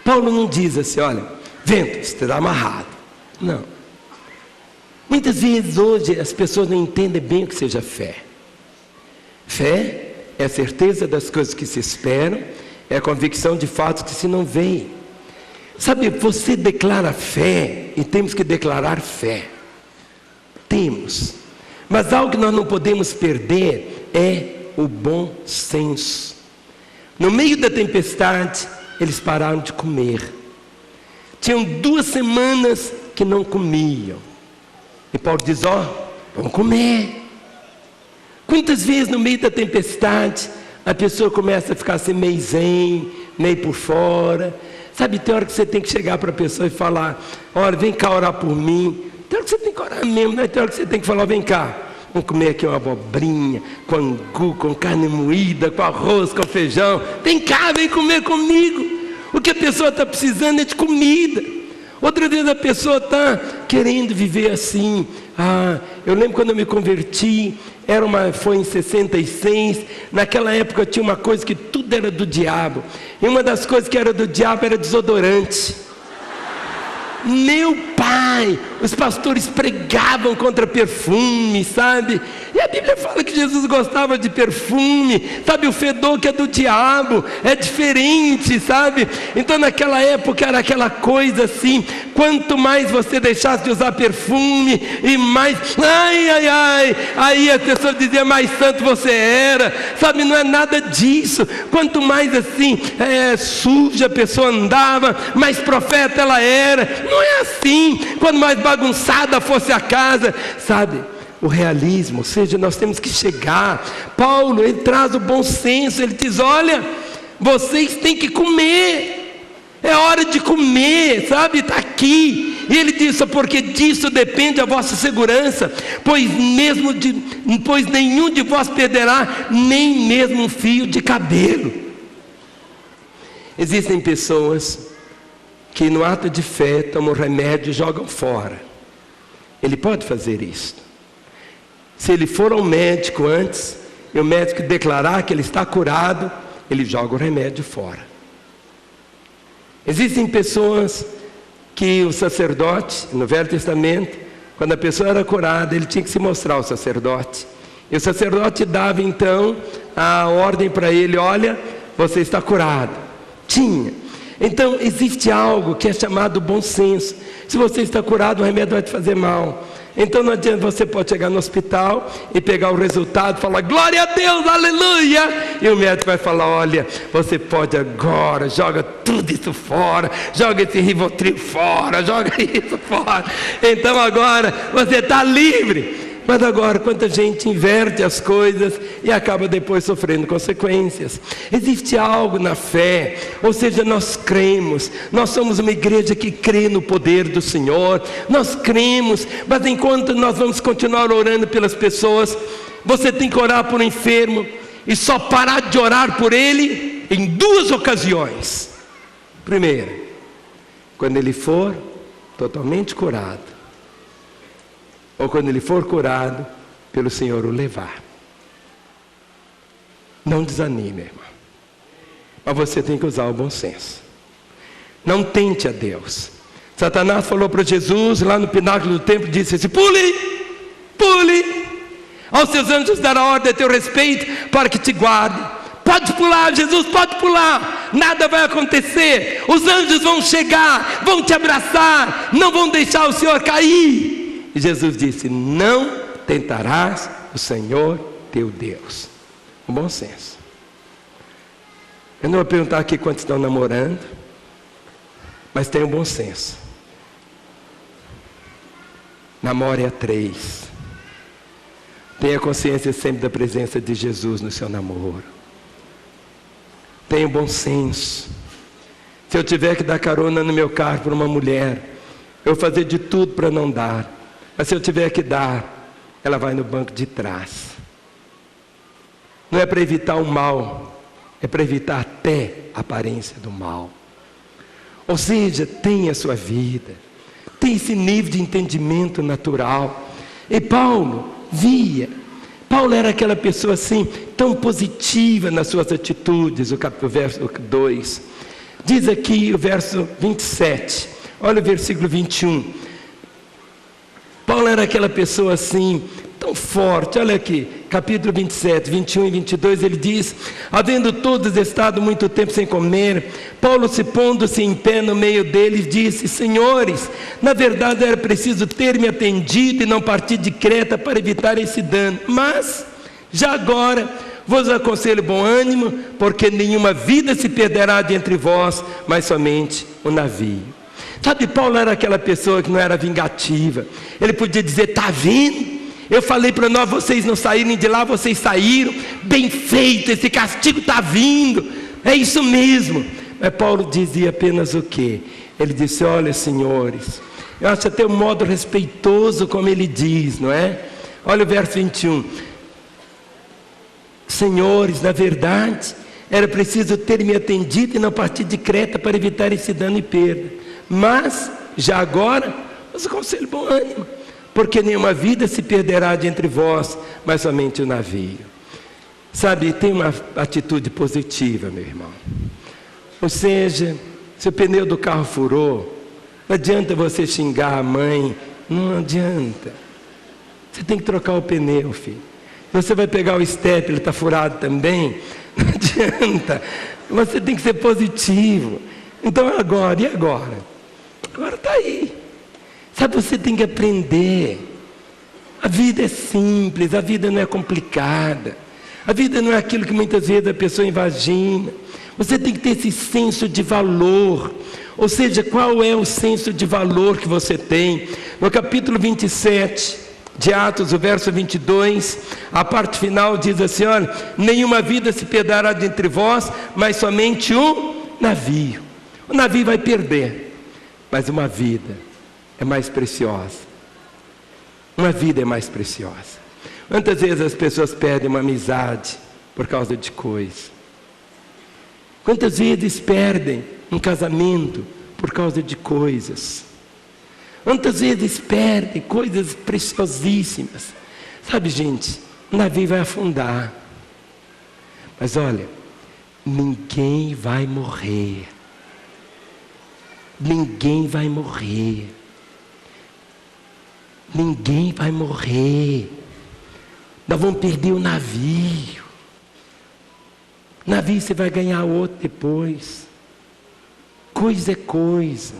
Paulo não diz assim: olha, vento, estará amarrado. Não. Muitas vezes hoje as pessoas não entendem bem o que seja fé. Fé é a certeza das coisas que se esperam, é a convicção de fatos que se não veem. Sabe, você declara fé, e temos que declarar fé. Temos. Mas algo que nós não podemos perder é o bom senso. No meio da tempestade, eles pararam de comer. Tinham 2 semanas que não comiam. E Paulo diz: vamos comer. Quantas vezes no meio da tempestade a pessoa começa a ficar assim meio zen, meio por fora. Sabe, tem hora que você tem que chegar para a pessoa e falar: olha, vem cá orar por mim. Tem hora que você tem que orar mesmo, né? Tem hora que você tem que falar: vem cá, vamos comer aqui uma abobrinha, com angu, com carne moída, com arroz, com feijão. Vem cá, vem comer comigo. O que a pessoa está precisando é de comida. Outra vez a pessoa está querendo viver assim. Eu lembro quando eu me converti, foi em 66, naquela época tinha uma coisa que tudo era do diabo. E uma das coisas que era do diabo era desodorante. Meu pai, os pastores pregavam contra perfume, sabe? E a Bíblia fala que Jesus gostava de perfume, sabe? O fedor que é do diabo é diferente, sabe? Então naquela época era aquela coisa assim: quanto mais você deixasse de usar perfume, e mais, aí a pessoa dizia, mais santo você era, sabe? Não é nada disso. Quanto mais assim suja a pessoa andava, mais profeta ela era. Não é assim. Quanto mais bagunçada fosse a casa, sabe? O realismo, ou seja, nós temos que chegar. Paulo, ele traz o bom senso. Ele diz: olha, vocês têm que comer, é hora de comer, sabe? Está aqui. E ele diz: porque disso depende a vossa segurança, pois nenhum de vós perderá nem mesmo um fio de cabelo. Existem pessoas que no ato de fé tomam remédio e jogam fora. Ele pode fazer isso. Se ele for ao médico antes, e o médico declarar que ele está curado, ele joga o remédio fora. Existem pessoas que o sacerdote, no Velho Testamento, quando a pessoa era curada, ele tinha que se mostrar ao sacerdote. E o sacerdote dava então a ordem para ele: olha, você está curado. Tinha. Então existe algo que é chamado bom senso. Se você está curado, o remédio vai te fazer mal. Então não adianta, você pode chegar no hospital e pegar o resultado e falar: glória a Deus, aleluia. E o médico vai falar: olha, você pode agora, joga tudo isso fora, joga esse Rivotril fora, joga isso fora. Então agora você está livre. Mas agora, quanta gente inverte as coisas e acaba depois sofrendo consequências. Existe algo na fé, ou seja, nós cremos, nós somos uma igreja que crê no poder do Senhor, nós cremos, mas enquanto nós vamos continuar orando pelas pessoas, você tem que orar por um enfermo e só parar de orar por ele em 2 ocasiões. Primeiro, quando ele for totalmente curado, ou quando ele for curado, pelo Senhor o levar. Não desanime, irmão. Mas você tem que usar o bom senso. Não tente a Deus. Satanás falou para Jesus, lá no pináculo do templo, disse assim: pule, pule. Aos seus anjos dará ordem a teu respeito, para que te guardem. Pode pular, Jesus, pode pular. Nada vai acontecer. Os anjos vão chegar, vão te abraçar, não vão deixar o Senhor cair. E Jesus disse: não tentarás o Senhor teu Deus. Com bom senso. Eu não vou perguntar aqui quantos estão namorando, mas tenham bom senso. Namore a 3. Tenha consciência sempre da presença de Jesus no seu namoro. Tenha bom senso. Se eu tiver que dar carona no meu carro para uma mulher, eu vou fazer de tudo para não dar. Mas se eu tiver que dar, ela vai no banco de trás. Não é para evitar o mal, é para evitar até a aparência do mal. Ou seja, tenha a sua vida, tem esse nível de entendimento natural. E Paulo era aquela pessoa assim, tão positiva nas suas atitudes. O verso 2, diz aqui o verso 27, olha o versículo 21. Paulo era aquela pessoa assim, tão forte. Olha aqui, capítulo 27, 21 e 22, ele diz: havendo todos estado muito tempo sem comer, Paulo, se pondo-se em pé no meio deles, disse: senhores, na verdade era preciso ter-me atendido e não partir de Creta para evitar esse dano. Mas, já agora, vos aconselho bom ânimo, porque nenhuma vida se perderá de entre vós, mas somente o navio. Sabe, Paulo era aquela pessoa que não era vingativa. Ele podia dizer: está vendo? Eu falei para nós, vocês não saírem de lá, vocês saíram. Bem feito, esse castigo está vindo. É isso mesmo. Mas Paulo dizia apenas o quê? Ele disse: olha, senhores, eu acho até um modo respeitoso como ele diz, não é? Olha o verso 21. Senhores, na verdade, era preciso ter me atendido e não partir de Creta para evitar esse dano e perda. Mas, já agora, vos aconselho bom ânimo, porque nenhuma vida se perderá de entre vós, mas somente o navio. Sabe, tem uma atitude positiva, meu irmão. Ou seja, se o pneu do carro furou, não adianta você xingar a mãe, não adianta. Você tem que trocar o pneu, filho. Você vai pegar o step, ele está furado também, não adianta. Você tem que ser positivo. Então agora, e agora? Agora está aí. Sabe, você tem que aprender. A vida é simples, a vida não é complicada. A vida não é aquilo que muitas vezes a pessoa imagina. Você tem que ter esse senso de valor. Ou seja, qual é o senso de valor que você tem? No capítulo 27 de Atos, o verso 22, a parte final diz assim: olha, nenhuma vida se perderá dentre vós, mas somente um navio. O navio vai perder, mas uma vida é mais preciosa. Uma vida é mais preciosa. Quantas vezes as pessoas perdem uma amizade por causa de coisas? Quantas vezes perdem um casamento por causa de coisas? Quantas vezes perdem coisas preciosíssimas? Sabe, gente, o navio vai afundar. Mas olha, ninguém vai morrer. Ninguém vai morrer. Ninguém vai morrer. Nós vamos perder o navio. Navio você vai ganhar outro depois. Coisa é coisa.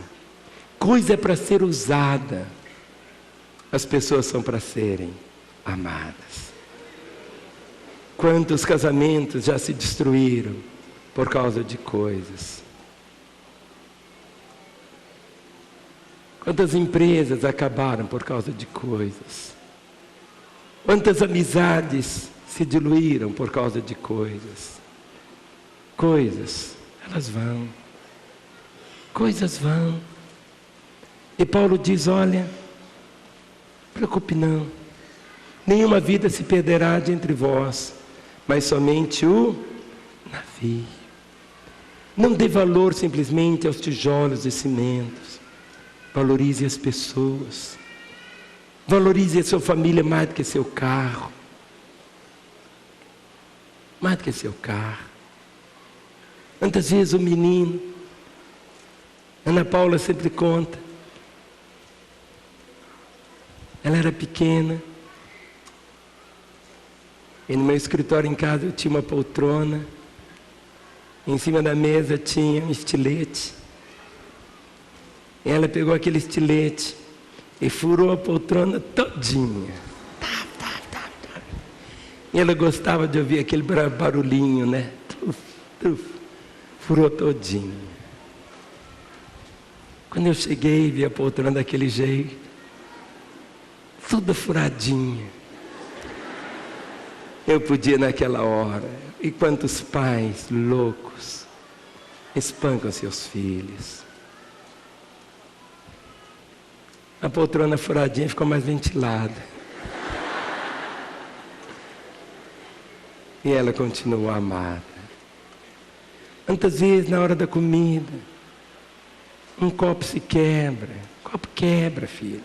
Coisa é para ser usada. As pessoas são para serem amadas. Quantos casamentos já se destruíram por causa de coisas? Quantas empresas acabaram por causa de coisas? Quantas amizades se diluíram por causa de coisas? Coisas, elas vão. Coisas vão. E Paulo diz, olha, não preocupe não. Nenhuma vida se perderá de entre vós, mas somente o navio. Não dê valor simplesmente aos tijolos e cimentos. Valorize as pessoas. Valorize a sua família mais do que seu carro. Mais do que seu carro. Quantas vezes o menino, Ana Paula sempre conta, ela era pequena, e no meu escritório em casa eu tinha uma poltrona, em cima da mesa tinha um estilete, e ela pegou aquele estilete e furou a poltrona todinha. E ela gostava de ouvir aquele barulhinho, né? Tuf, tuf. Furou todinho. Quando eu cheguei e vi a poltrona daquele jeito, toda furadinha, eu podia naquela hora. E quantos pais loucos espancam seus filhos. A poltrona furadinha ficou mais ventilada. E ela continuou amada. Quantas vezes na hora da comida, um copo se quebra. Copo quebra, filho.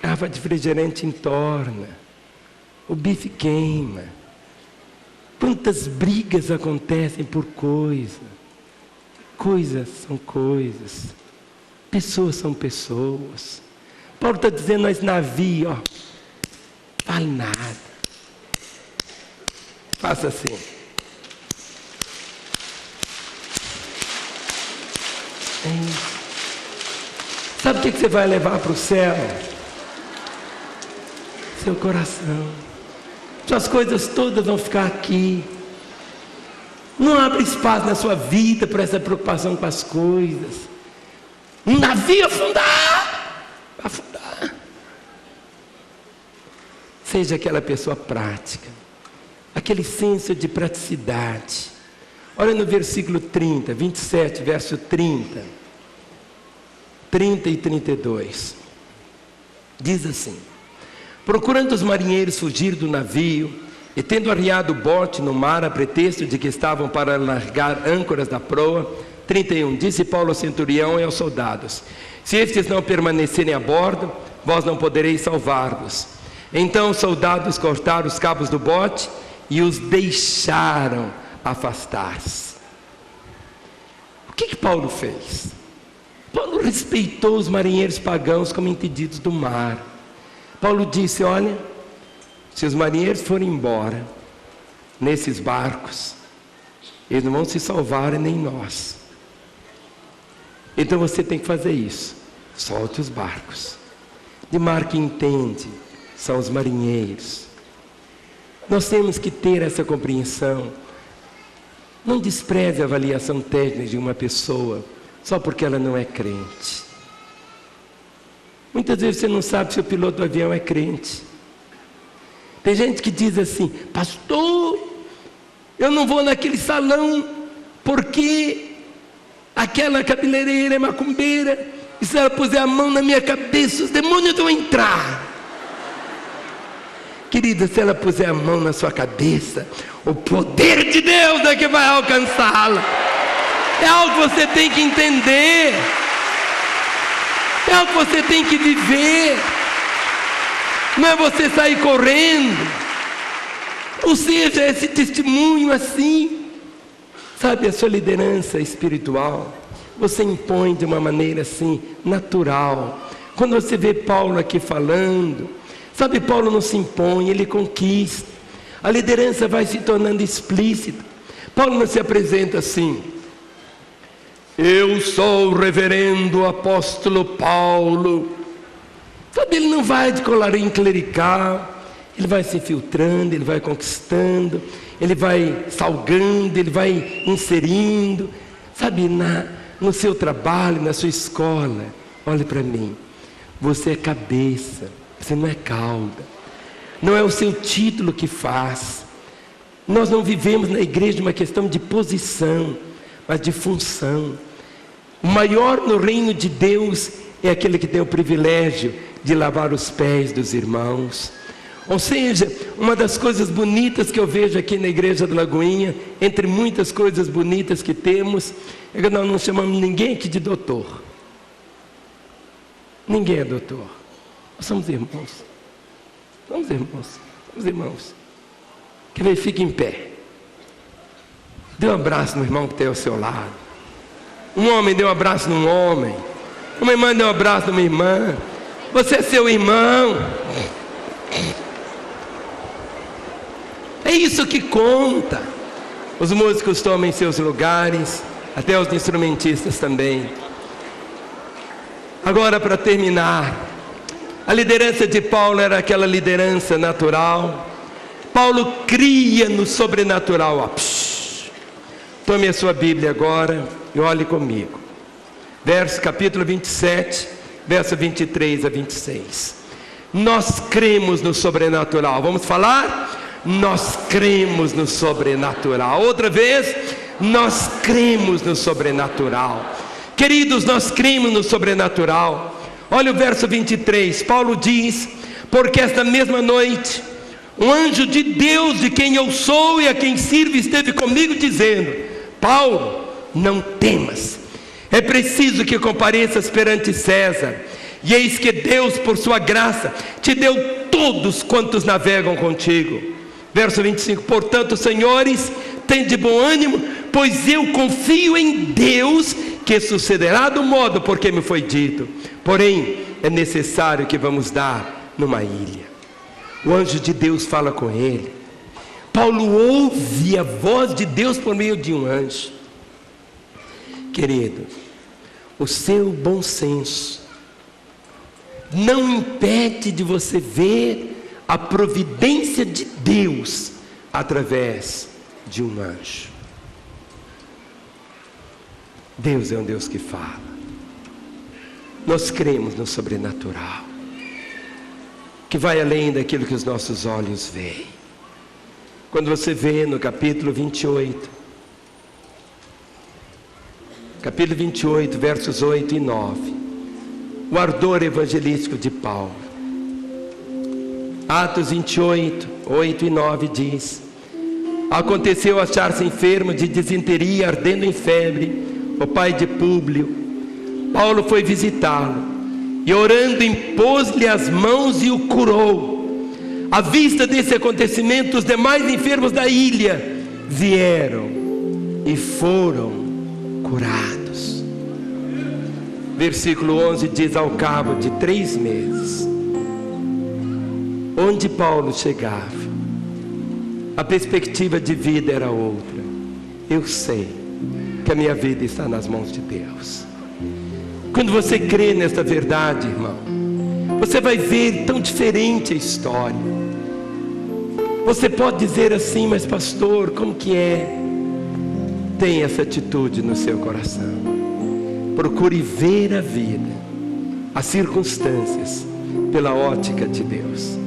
Garrafa de refrigerante entorna. O bife queima. Quantas brigas acontecem por coisa. Coisas são coisas. Pessoas são pessoas. Paulo está dizendo, nós navio, ó, vale nada. Faça assim. Sabe o que você vai levar para o céu? Seu coração. Suas coisas todas vão ficar aqui. Não abre espaço na sua vida para essa preocupação com as coisas. Um navio afundar. Afundar. Seja aquela pessoa prática. Aquele senso de praticidade. Olha no versículo 30, 27, verso 30. 30 e 32. Diz assim: procurando os marinheiros fugir do navio, e tendo arriado o bote no mar, a pretexto de que estavam para largar âncoras da proa. 31. Disse Paulo ao centurião e aos soldados: se estes não permanecerem a bordo, vós não podereis salvar-vos. Então os soldados cortaram os cabos do bote e os deixaram afastar-se. O que Paulo fez? Paulo respeitou os marinheiros pagãos como entendidos do mar. Paulo disse: olha, se os marinheiros forem embora nesses barcos, eles não vão se salvar nem nós. Então você tem que fazer isso. Solte os barcos. De mar que entende são os marinheiros. Nós temos que ter essa compreensão. Não despreze a avaliação técnica de uma pessoa só porque ela não é crente. Muitas vezes você não sabe se o piloto do avião é crente. Tem gente que diz assim: pastor, eu não vou naquele salão porque aquela cabeleireira é macumbeira, e se ela puser a mão na minha cabeça, os demônios vão entrar. Querida, se ela puser a mão na sua cabeça, o poder de Deus é que vai alcançá-la. É algo que você tem que entender. É algo que você tem que viver. Não é você sair correndo. Ou seja, esse testemunho assim, sabe, a sua liderança espiritual, você impõe de uma maneira assim, natural. Quando você vê Paulo aqui falando, Sabe, Paulo não se impõe, ele conquista. A liderança vai se tornando explícita. Paulo não se apresenta assim: eu sou o reverendo apóstolo Paulo. Sabe, ele não vai de colarinho clerical. Ele vai se filtrando, ele vai conquistando, ele vai salgando, ele vai inserindo. Sabe, no seu trabalho, na sua escola, olhe para mim. Você é cabeça, você não é cauda. Não é o seu título que faz. Nós não vivemos na igreja uma questão de posição, mas de função. O maior no reino de Deus é aquele que tem o privilégio de lavar os pés dos irmãos. Ou seja, uma das coisas bonitas que eu vejo aqui na igreja da Lagoinha, entre muitas coisas bonitas que temos, é que nós não chamamos ninguém aqui de doutor. Ninguém é doutor. Nós somos irmãos. Somos irmãos. Somos irmãos. Quer ver? Fique em pé. Dê um abraço no irmão que tem ao seu lado. Um homem dê um abraço num homem. Uma irmã dê um abraço numa irmã. Você é seu irmão. É isso que conta. Os músicos tomem seus lugares, até os instrumentistas também. Agora, para terminar, a liderança de Paulo era aquela liderança natural. Paulo cria no sobrenatural. Tome a sua Bíblia agora e olhe comigo. Capítulo 27, verso 23 a 26. Nós cremos no sobrenatural. Vamos falar? Nós cremos no sobrenatural. Outra vez, nós cremos no sobrenatural. Queridos, nós cremos no sobrenatural. Olha o verso 23, Paulo diz: porque esta mesma noite, um anjo de Deus, de quem eu sou e a quem sirvo, esteve comigo dizendo: Paulo, não temas, é preciso que compareças perante César, e eis que Deus, por sua graça, te deu todos quantos navegam contigo. Verso 25, portanto, senhores, tende bom ânimo, pois eu confio em Deus, que sucederá do modo porque me foi dito. Porém, é necessário que vamos dar numa ilha. O anjo de Deus fala com ele. Paulo ouve a voz de Deus por meio de um anjo. Querido, o seu bom senso não impede de você ver a providência de Deus através de um anjo. Deus é um Deus que fala. Nós cremos no sobrenatural, que vai além daquilo que os nossos olhos veem. Quando você vê no capítulo 28, versos 8 e 9, o ardor evangelístico de Paulo. Atos 28, 8 e 9 diz: aconteceu achar-se enfermo de disenteria, ardendo em febre, o pai de Públio. Paulo foi visitá-lo, e orando impôs-lhe as mãos e o curou. À vista desse acontecimento, os demais enfermos da ilha vieram e foram curados. Versículo 11 diz: ao cabo de 3 meses, onde Paulo chegava, a perspectiva de vida era outra. Eu sei que a minha vida está nas mãos de Deus. Quando você crê nesta verdade, irmão, você vai ver tão diferente a história. Você pode dizer assim: mas pastor, como que é? Tenha essa atitude no seu coração. Procure ver a vida, as circunstâncias, pela ótica de Deus.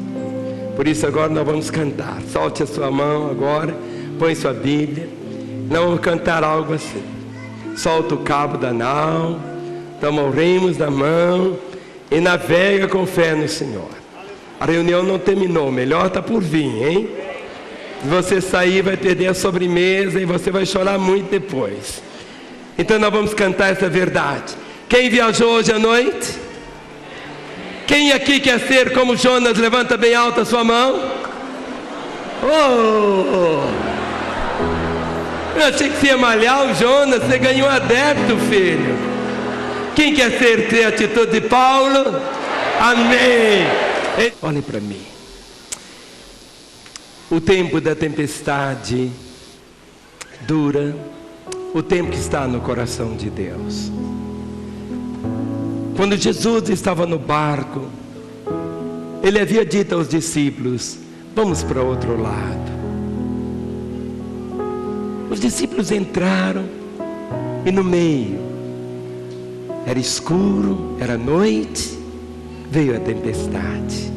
Por isso agora nós vamos cantar. Solte a sua mão agora, põe sua Bíblia. Nós vamos cantar algo assim: solta o cabo da nau, toma os remos na mão e navega com fé no Senhor. A reunião não terminou, melhor está por vir, hein? Se você sair, vai perder a sobremesa e você vai chorar muito depois. Então nós vamos cantar essa verdade. Quem viajou hoje à noite? Quem aqui quer ser como Jonas? Levanta bem alta a sua mão. Oh! Eu achei que você ia malhar o Jonas. Você ganhou adepto, filho. Quem quer ter a atitude de Paulo? Amém. Olhe para mim. O tempo da tempestade dura o tempo que está no coração de Deus. Quando Jesus estava no barco, Ele havia dito aos discípulos: vamos para outro lado. Os discípulos entraram e no meio era escuro, era noite, veio a tempestade.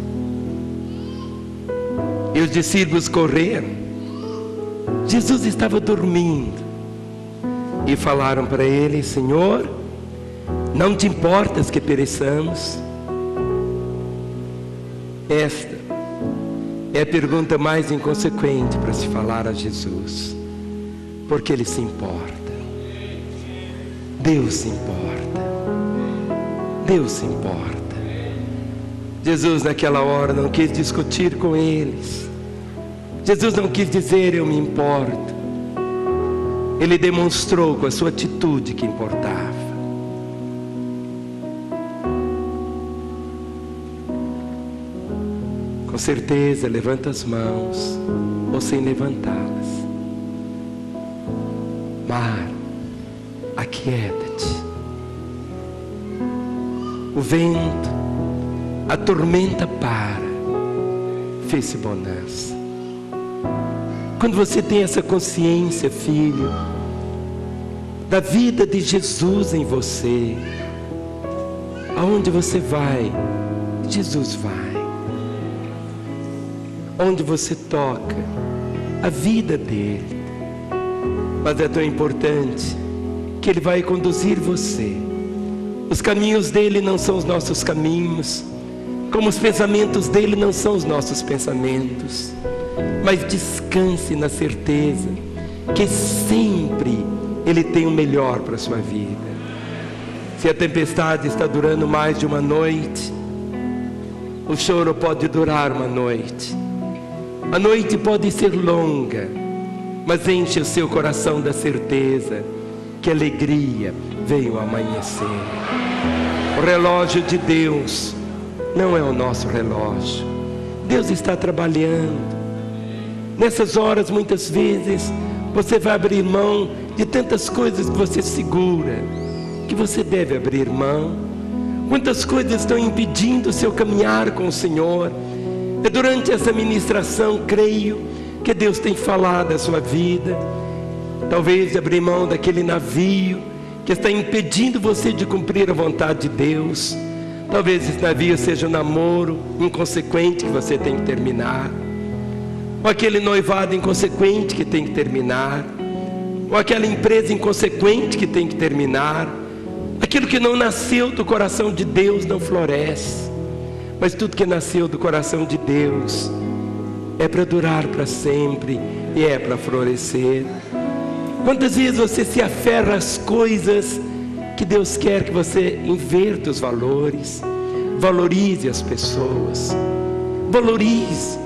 E os discípulos correram. Jesus estava dormindo. E falaram para ele: Senhor, não te importas que pereçamos? Esta é a pergunta mais inconsequente para se falar a Jesus. Porque Ele se importa. Deus se importa. Deus se importa. Jesus naquela hora não quis discutir com eles. Jesus não quis dizer eu me importo. Ele demonstrou com a sua atitude que importava. Com certeza, levanta as mãos ou sem levantá-las. Mar, aquieta-te. O vento, a tormenta para. Fez-se bonança. Quando você tem essa consciência, filho, da vida de Jesus em você, aonde você vai, Jesus vai. Onde você toca, a vida dele. Mas é tão importante que Ele vai conduzir você. Os caminhos dele não são os nossos caminhos, como os pensamentos dele não são os nossos pensamentos. Mas descanse na certeza que sempre Ele tem o melhor para a sua vida. Se a tempestade está durando mais de uma noite, o choro pode durar uma noite. A noite pode ser longa, mas enche o seu coração da certeza que alegria veio amanhecer. O relógio de Deus não é o nosso relógio. Deus está trabalhando. Nessas horas, muitas vezes, você vai abrir mão de tantas coisas que você segura, que você deve abrir mão. Quantas coisas estão impedindo o seu caminhar com o Senhor. É durante essa ministração, creio, que Deus tem falado a sua vida. Talvez de abrir mão daquele navio que está impedindo você de cumprir a vontade de Deus. Talvez esse navio seja um namoro inconsequente que você tem que terminar, ou aquele noivado inconsequente que tem que terminar, ou aquela empresa inconsequente que tem que terminar. Aquilo que não nasceu do coração de Deus não floresce, mas tudo que nasceu do coração de Deus é para durar para sempre e é para florescer. Quantas vezes você se aferra às coisas que Deus quer que você inverta os valores? Valorize as pessoas, valorize.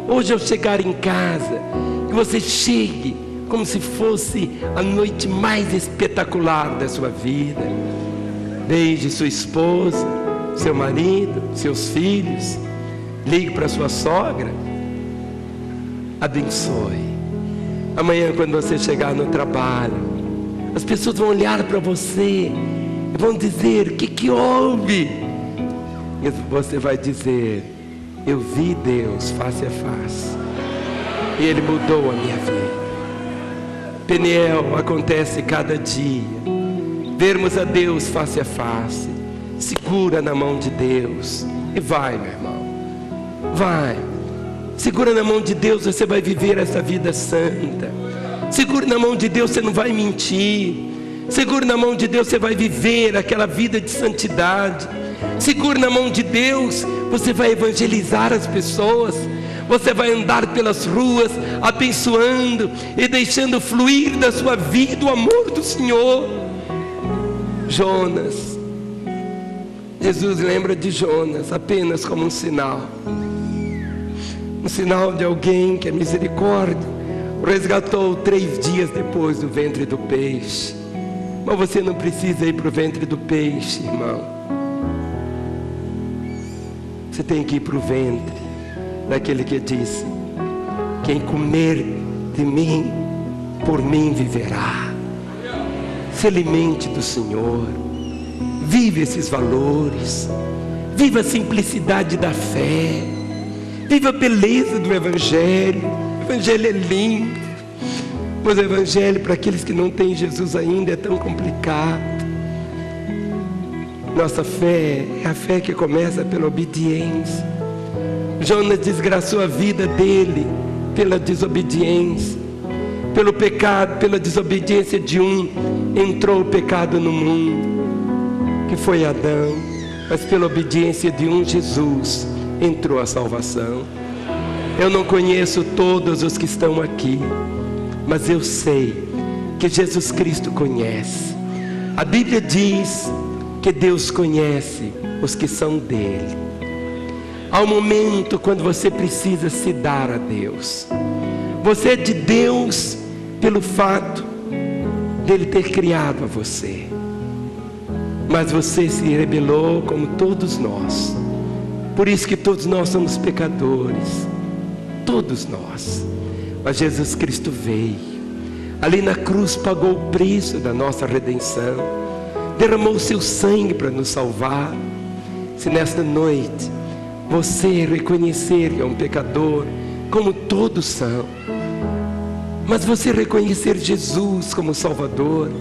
Hoje ao chegar em casa, que você chegue como se fosse a noite mais espetacular da sua vida. Beije sua esposa, seu marido, seus filhos. Ligue para sua sogra. Abençoe. Amanhã, quando você chegar no trabalho, as pessoas vão olhar para você e vão dizer: o que houve? E você vai dizer: eu vi Deus face a face e Ele mudou a minha vida. Peniel, acontece cada dia vermos a Deus face a face. Segura na mão de Deus e vai, meu irmão, vai. Segura na mão de Deus, você vai viver essa vida santa. Segura na mão de Deus, você não vai mentir. Segura na mão de Deus, você vai viver aquela vida de santidade. Segura na mão de Deus, você vai evangelizar as pessoas. Você vai andar pelas ruas abençoando e deixando fluir da sua vida o amor do Senhor. Jonas, Jesus lembra de Jonas apenas como um sinal de alguém que a misericórdia o resgatou 3 dias depois do ventre do peixe. Mas você não precisa ir para o ventre do peixe, irmão. Você tem que ir para o ventre daquele que disse: quem comer de mim, por mim viverá. Se alimente do Senhor. Vive esses valores. Viva a simplicidade da fé. Viva a beleza do Evangelho. O Evangelho é lindo. Mas o Evangelho, para aqueles que não têm Jesus ainda, é tão complicado. Nossa fé é a fé que começa pela obediência. Jonas desgraçou a vida dele pela desobediência. Pelo pecado, pela desobediência de um, entrou o pecado no mundo, que foi Adão. Mas pela obediência de um, Jesus, entrou a salvação. Eu não conheço todos os que estão aqui, mas eu sei que Jesus Cristo conhece. A Bíblia diz que Deus conhece os que são dele. Há um momento quando você precisa se dar a Deus. Você é de Deus pelo fato dele ter criado a você. Mas você se rebelou como todos nós. Por isso que todos nós somos pecadores. Todos nós. Mas Jesus Cristo veio. Ali na cruz pagou o preço da nossa redenção. Derramou o seu sangue para nos salvar. Se nesta noite você reconhecer que é um pecador, como todos são, mas você reconhecer Jesus como Salvador,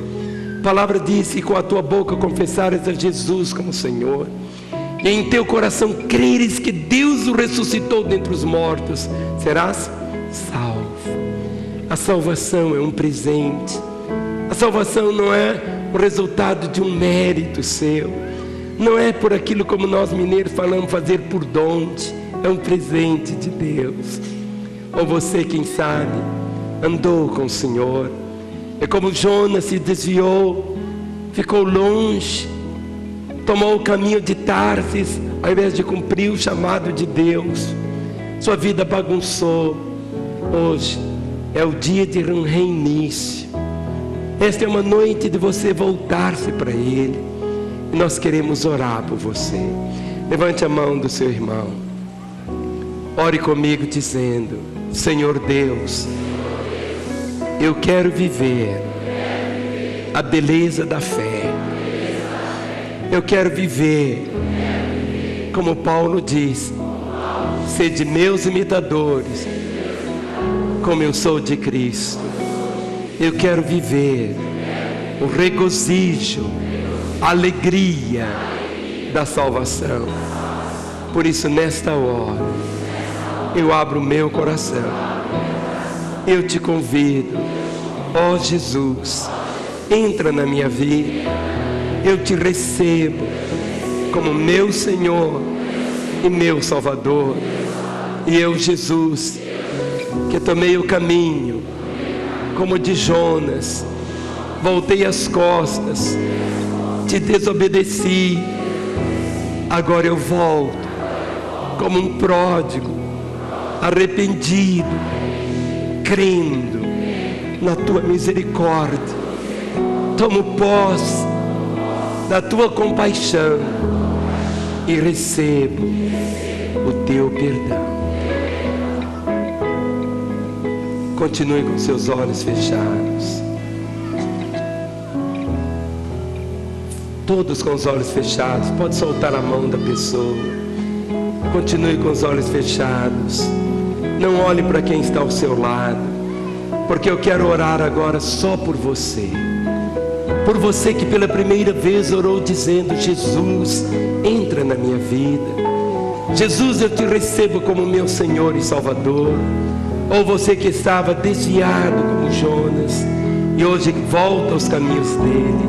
a palavra diz que com a tua boca confessares a Jesus como Senhor, e em teu coração creres que Deus o ressuscitou dentre os mortos, serás salvo. A salvação é um presente. A salvação não é o resultado de um mérito seu. Não é por aquilo como nós mineiros falamos, fazer por donde. É um presente de Deus. Ou você, quem sabe, andou com o Senhor. É como Jonas se desviou, ficou longe, tomou o caminho de Tarsis, ao invés de cumprir o chamado de Deus. Sua vida bagunçou. Hoje é o dia de um reinício. Esta é uma noite de você voltar-se para Ele. E nós queremos orar por você. Levante a mão do seu irmão. Ore comigo dizendo: Senhor Deus, eu quero viver a beleza da fé. Eu quero viver, como Paulo diz, sede meus imitadores, como eu sou de Cristo. Eu quero viver o regozijo, a alegria da salvação. Por isso, nesta hora, eu abro o meu coração. Eu te convido, ó Jesus, entra na minha vida. Eu te recebo como meu Senhor e meu Salvador. E eu, Jesus, que tomei o caminho como de Jonas, voltei as costas, te desobedeci. Agora eu volto como um pródigo, arrependido, crendo na tua misericórdia. Tomo posse da tua compaixão e recebo o teu perdão. Continue com seus olhos fechados. Todos com os olhos fechados. Pode soltar a mão da pessoa. Continue com os olhos fechados. Não olhe para quem está ao seu lado, porque eu quero orar agora só por você. Por você que pela primeira vez orou dizendo: Jesus, entra na minha vida. Jesus, eu te recebo como meu Senhor e Salvador. Ou você que estava desviado como Jonas e hoje volta aos caminhos dele.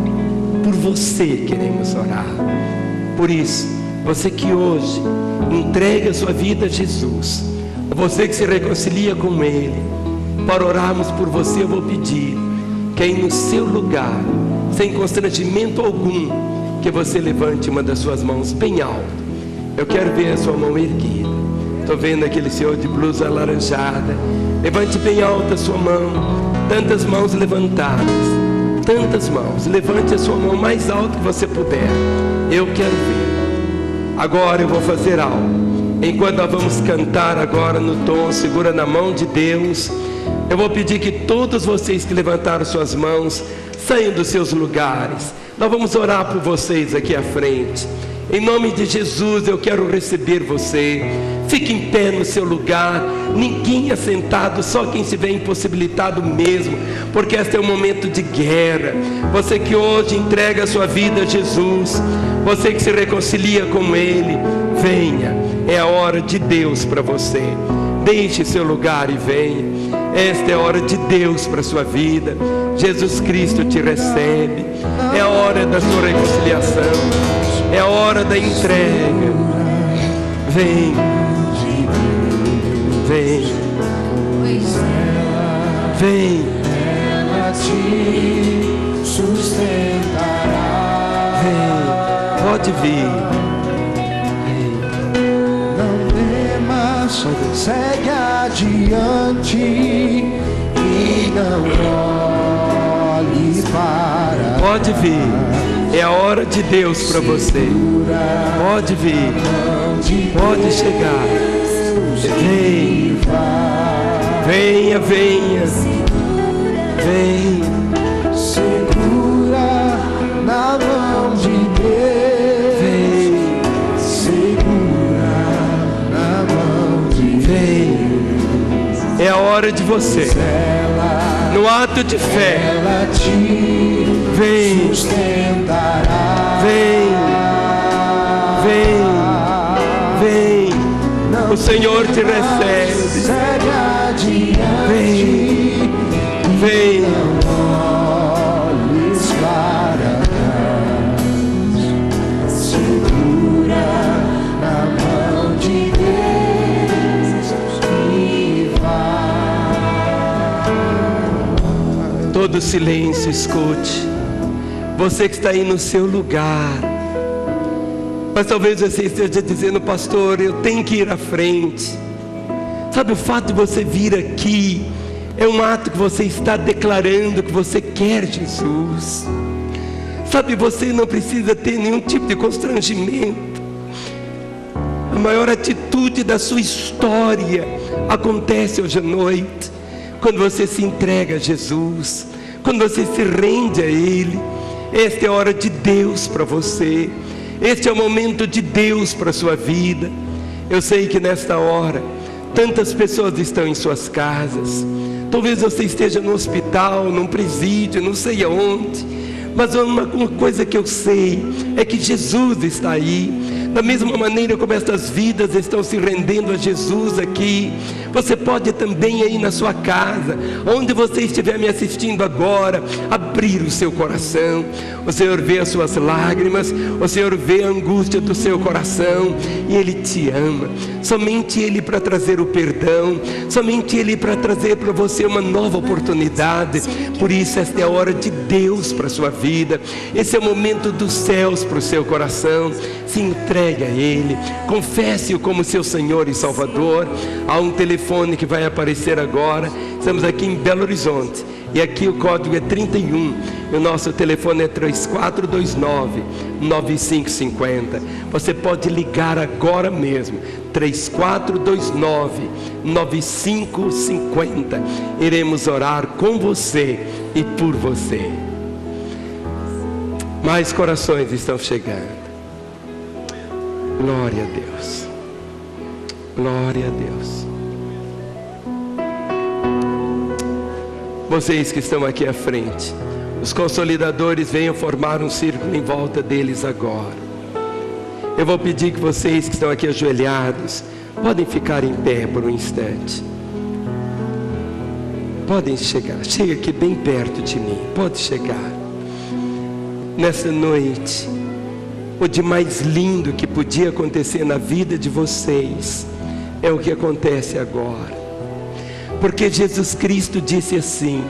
Por você queremos orar. Por isso, você que hoje entrega a sua vida a Jesus, ou você que se reconcilia com Ele, para orarmos por você, eu vou pedir que aí no seu lugar, sem constrangimento algum, que você levante uma das suas mãos bem alto. Eu quero ver a sua mão erguida. Estou vendo aquele senhor de blusa alaranjada. Levante bem alta a sua mão. Tantas mãos levantadas. Tantas mãos. Levante a sua mão mais alto que você puder. Eu quero ver. Agora eu vou fazer algo. Enquanto nós vamos cantar agora no tom Segura na Mão de Deus, eu vou pedir que todos vocês que levantaram suas mãos saiam dos seus lugares. Nós vamos orar por vocês aqui à frente. Em nome de Jesus, eu quero receber você. Fique em pé no seu lugar. Ninguém assentado, só quem se vê impossibilitado mesmo, porque este é um momento de guerra. Você que hoje entrega a sua vida a Jesus, você que se reconcilia com Ele, venha. É a hora de Deus para você. Deixe seu lugar e venha. Esta é a hora de Deus para a sua vida. Jesus Cristo te recebe. É a hora da sua reconciliação. É a hora da entrega. Vem. Vem. Vem. Ela te sustentará. Vem. Pode vir. Segue adiante e não olhe para. Pode vir. É a hora de Deus para você. Pode vir. Pode chegar. Vem. Venha, venha. Vem. Segura na mão de Deus. Vem. É a hora de você, no ato de fé, ela te vem, sustentará. Vem, vem, vem. O Senhor te recebe. Segue adiante. Vem, vem. Não olhes para trás. Segura na mão de Deus e vai. Todo silêncio, escute. Você que está aí no seu lugar, mas talvez você esteja dizendo: pastor, eu tenho que ir à frente. Sabe, o fato de você vir aqui é um ato que você está declarando que você quer Jesus. Sabe, você não precisa ter nenhum tipo de constrangimento. A maior atitude da sua história acontece hoje à noite, quando você se entrega a Jesus, quando você se rende a Ele. Esta é a hora de Deus para você. Este é o momento de Deus para a sua vida. Eu sei que nesta hora tantas pessoas estão em suas casas. Talvez você esteja no hospital, num presídio, não sei aonde. Mas uma coisa que eu sei é que Jesus está aí. Da mesma maneira como estas vidas estão se rendendo a Jesus aqui, você pode também aí na sua casa, onde você estiver me assistindo agora, abrir o seu coração. O Senhor vê as suas lágrimas, o Senhor vê a angústia do seu coração, e Ele te ama. Somente Ele para trazer o perdão, somente Ele para trazer para você uma nova oportunidade. Por isso esta é a hora de Deus para a sua vida. Esse é o momento dos céus para o seu coração. Se entregue a Ele, confesse-o como seu Senhor e Salvador. Há um telefone que vai aparecer agora. Estamos aqui em Belo Horizonte e aqui o código é 31 e o nosso telefone é 3429-9550. Você pode ligar agora mesmo, 3429-9550. Iremos orar com você e por você. Mais corações estão chegando. Glória a Deus. Glória a Deus. Vocês que estão aqui à frente, os consolidadores, venham formar um círculo em volta deles agora. Eu vou pedir que vocês que estão aqui ajoelhados, podem ficar em pé por um instante. Podem chegar, chega aqui bem perto de mim, pode chegar. Nessa noite, o de mais lindo que podia acontecer na vida de vocês é o que acontece agora. Porque Jesus Cristo disse assim: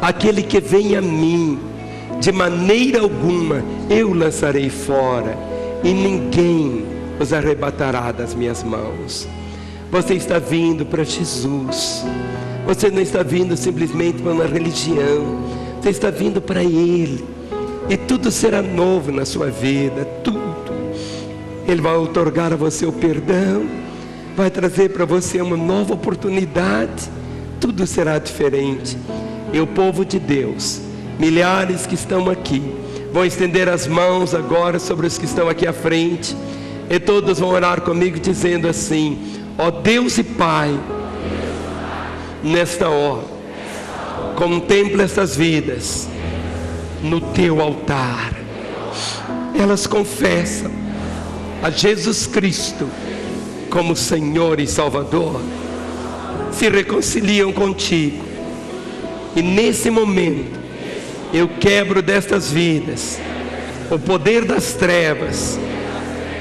aquele que vem a mim, de maneira alguma eu lançarei fora, e ninguém os arrebatará das minhas mãos. Você está vindo para Jesus. Você não está vindo simplesmente para uma religião. Você está vindo para Ele. E tudo será novo na sua vida, tudo. Ele vai outorgar a você o perdão, vai trazer para você uma nova oportunidade. Tudo será diferente. E o povo de Deus, milhares que estão aqui, vão estender as mãos agora sobre os que estão aqui à frente, e todos vão orar comigo dizendo assim: ó Deus e Pai, nesta hora, contempla essas vidas no teu altar. Elas confessam a Jesus Cristo como Senhor e Salvador, se reconciliam contigo, e nesse momento eu quebro destas vidas o poder das trevas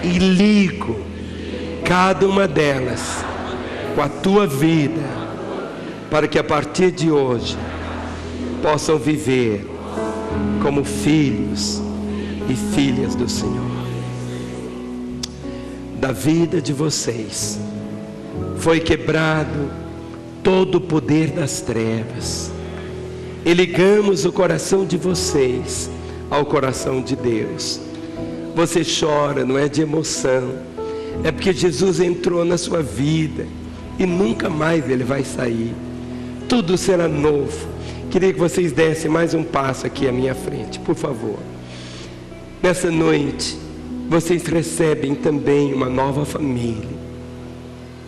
e ligo cada uma delas com a tua vida, para que a partir de hoje possam viver como filhos e filhas do Senhor. Da vida de vocês foi quebrado todo o poder das trevas, e ligamos o coração de vocês ao coração de Deus. Você chora, não é de emoção, é porque Jesus entrou na sua vida e nunca mais ele vai sair. Tudo será novo. Queria que vocês dessem mais um passo aqui à minha frente, por favor. Nessa noite, vocês recebem também uma nova família.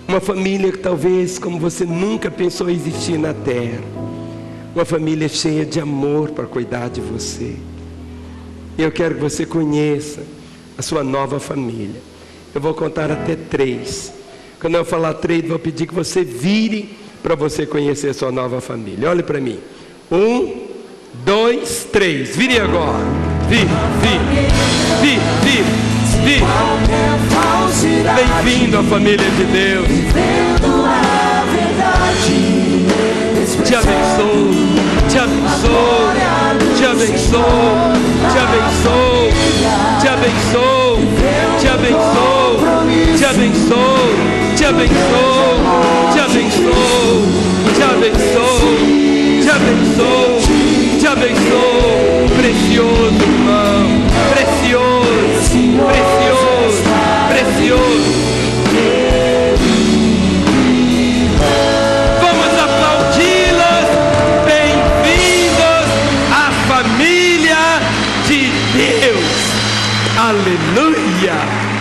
Uma família que talvez como você nunca pensou existir na terra. Uma família cheia de amor para cuidar de você. E eu quero que você conheça a sua nova família. Eu vou contar até 3. Quando eu falar 3, vou pedir que você vire para você conhecer a sua nova família. Olhe para mim. 1, 2, 3. Vire agora. Vire. Bem-vindo à família de Deus. Te abençoo, te abençoo, te abençoo, te abençoo, te abençoo, te abençoo, te abençoo, te abençoo, te abençoo, te abençoo, te abençoo, te abençoo, precioso irmão, precioso, precioso, precioso. Aleluia!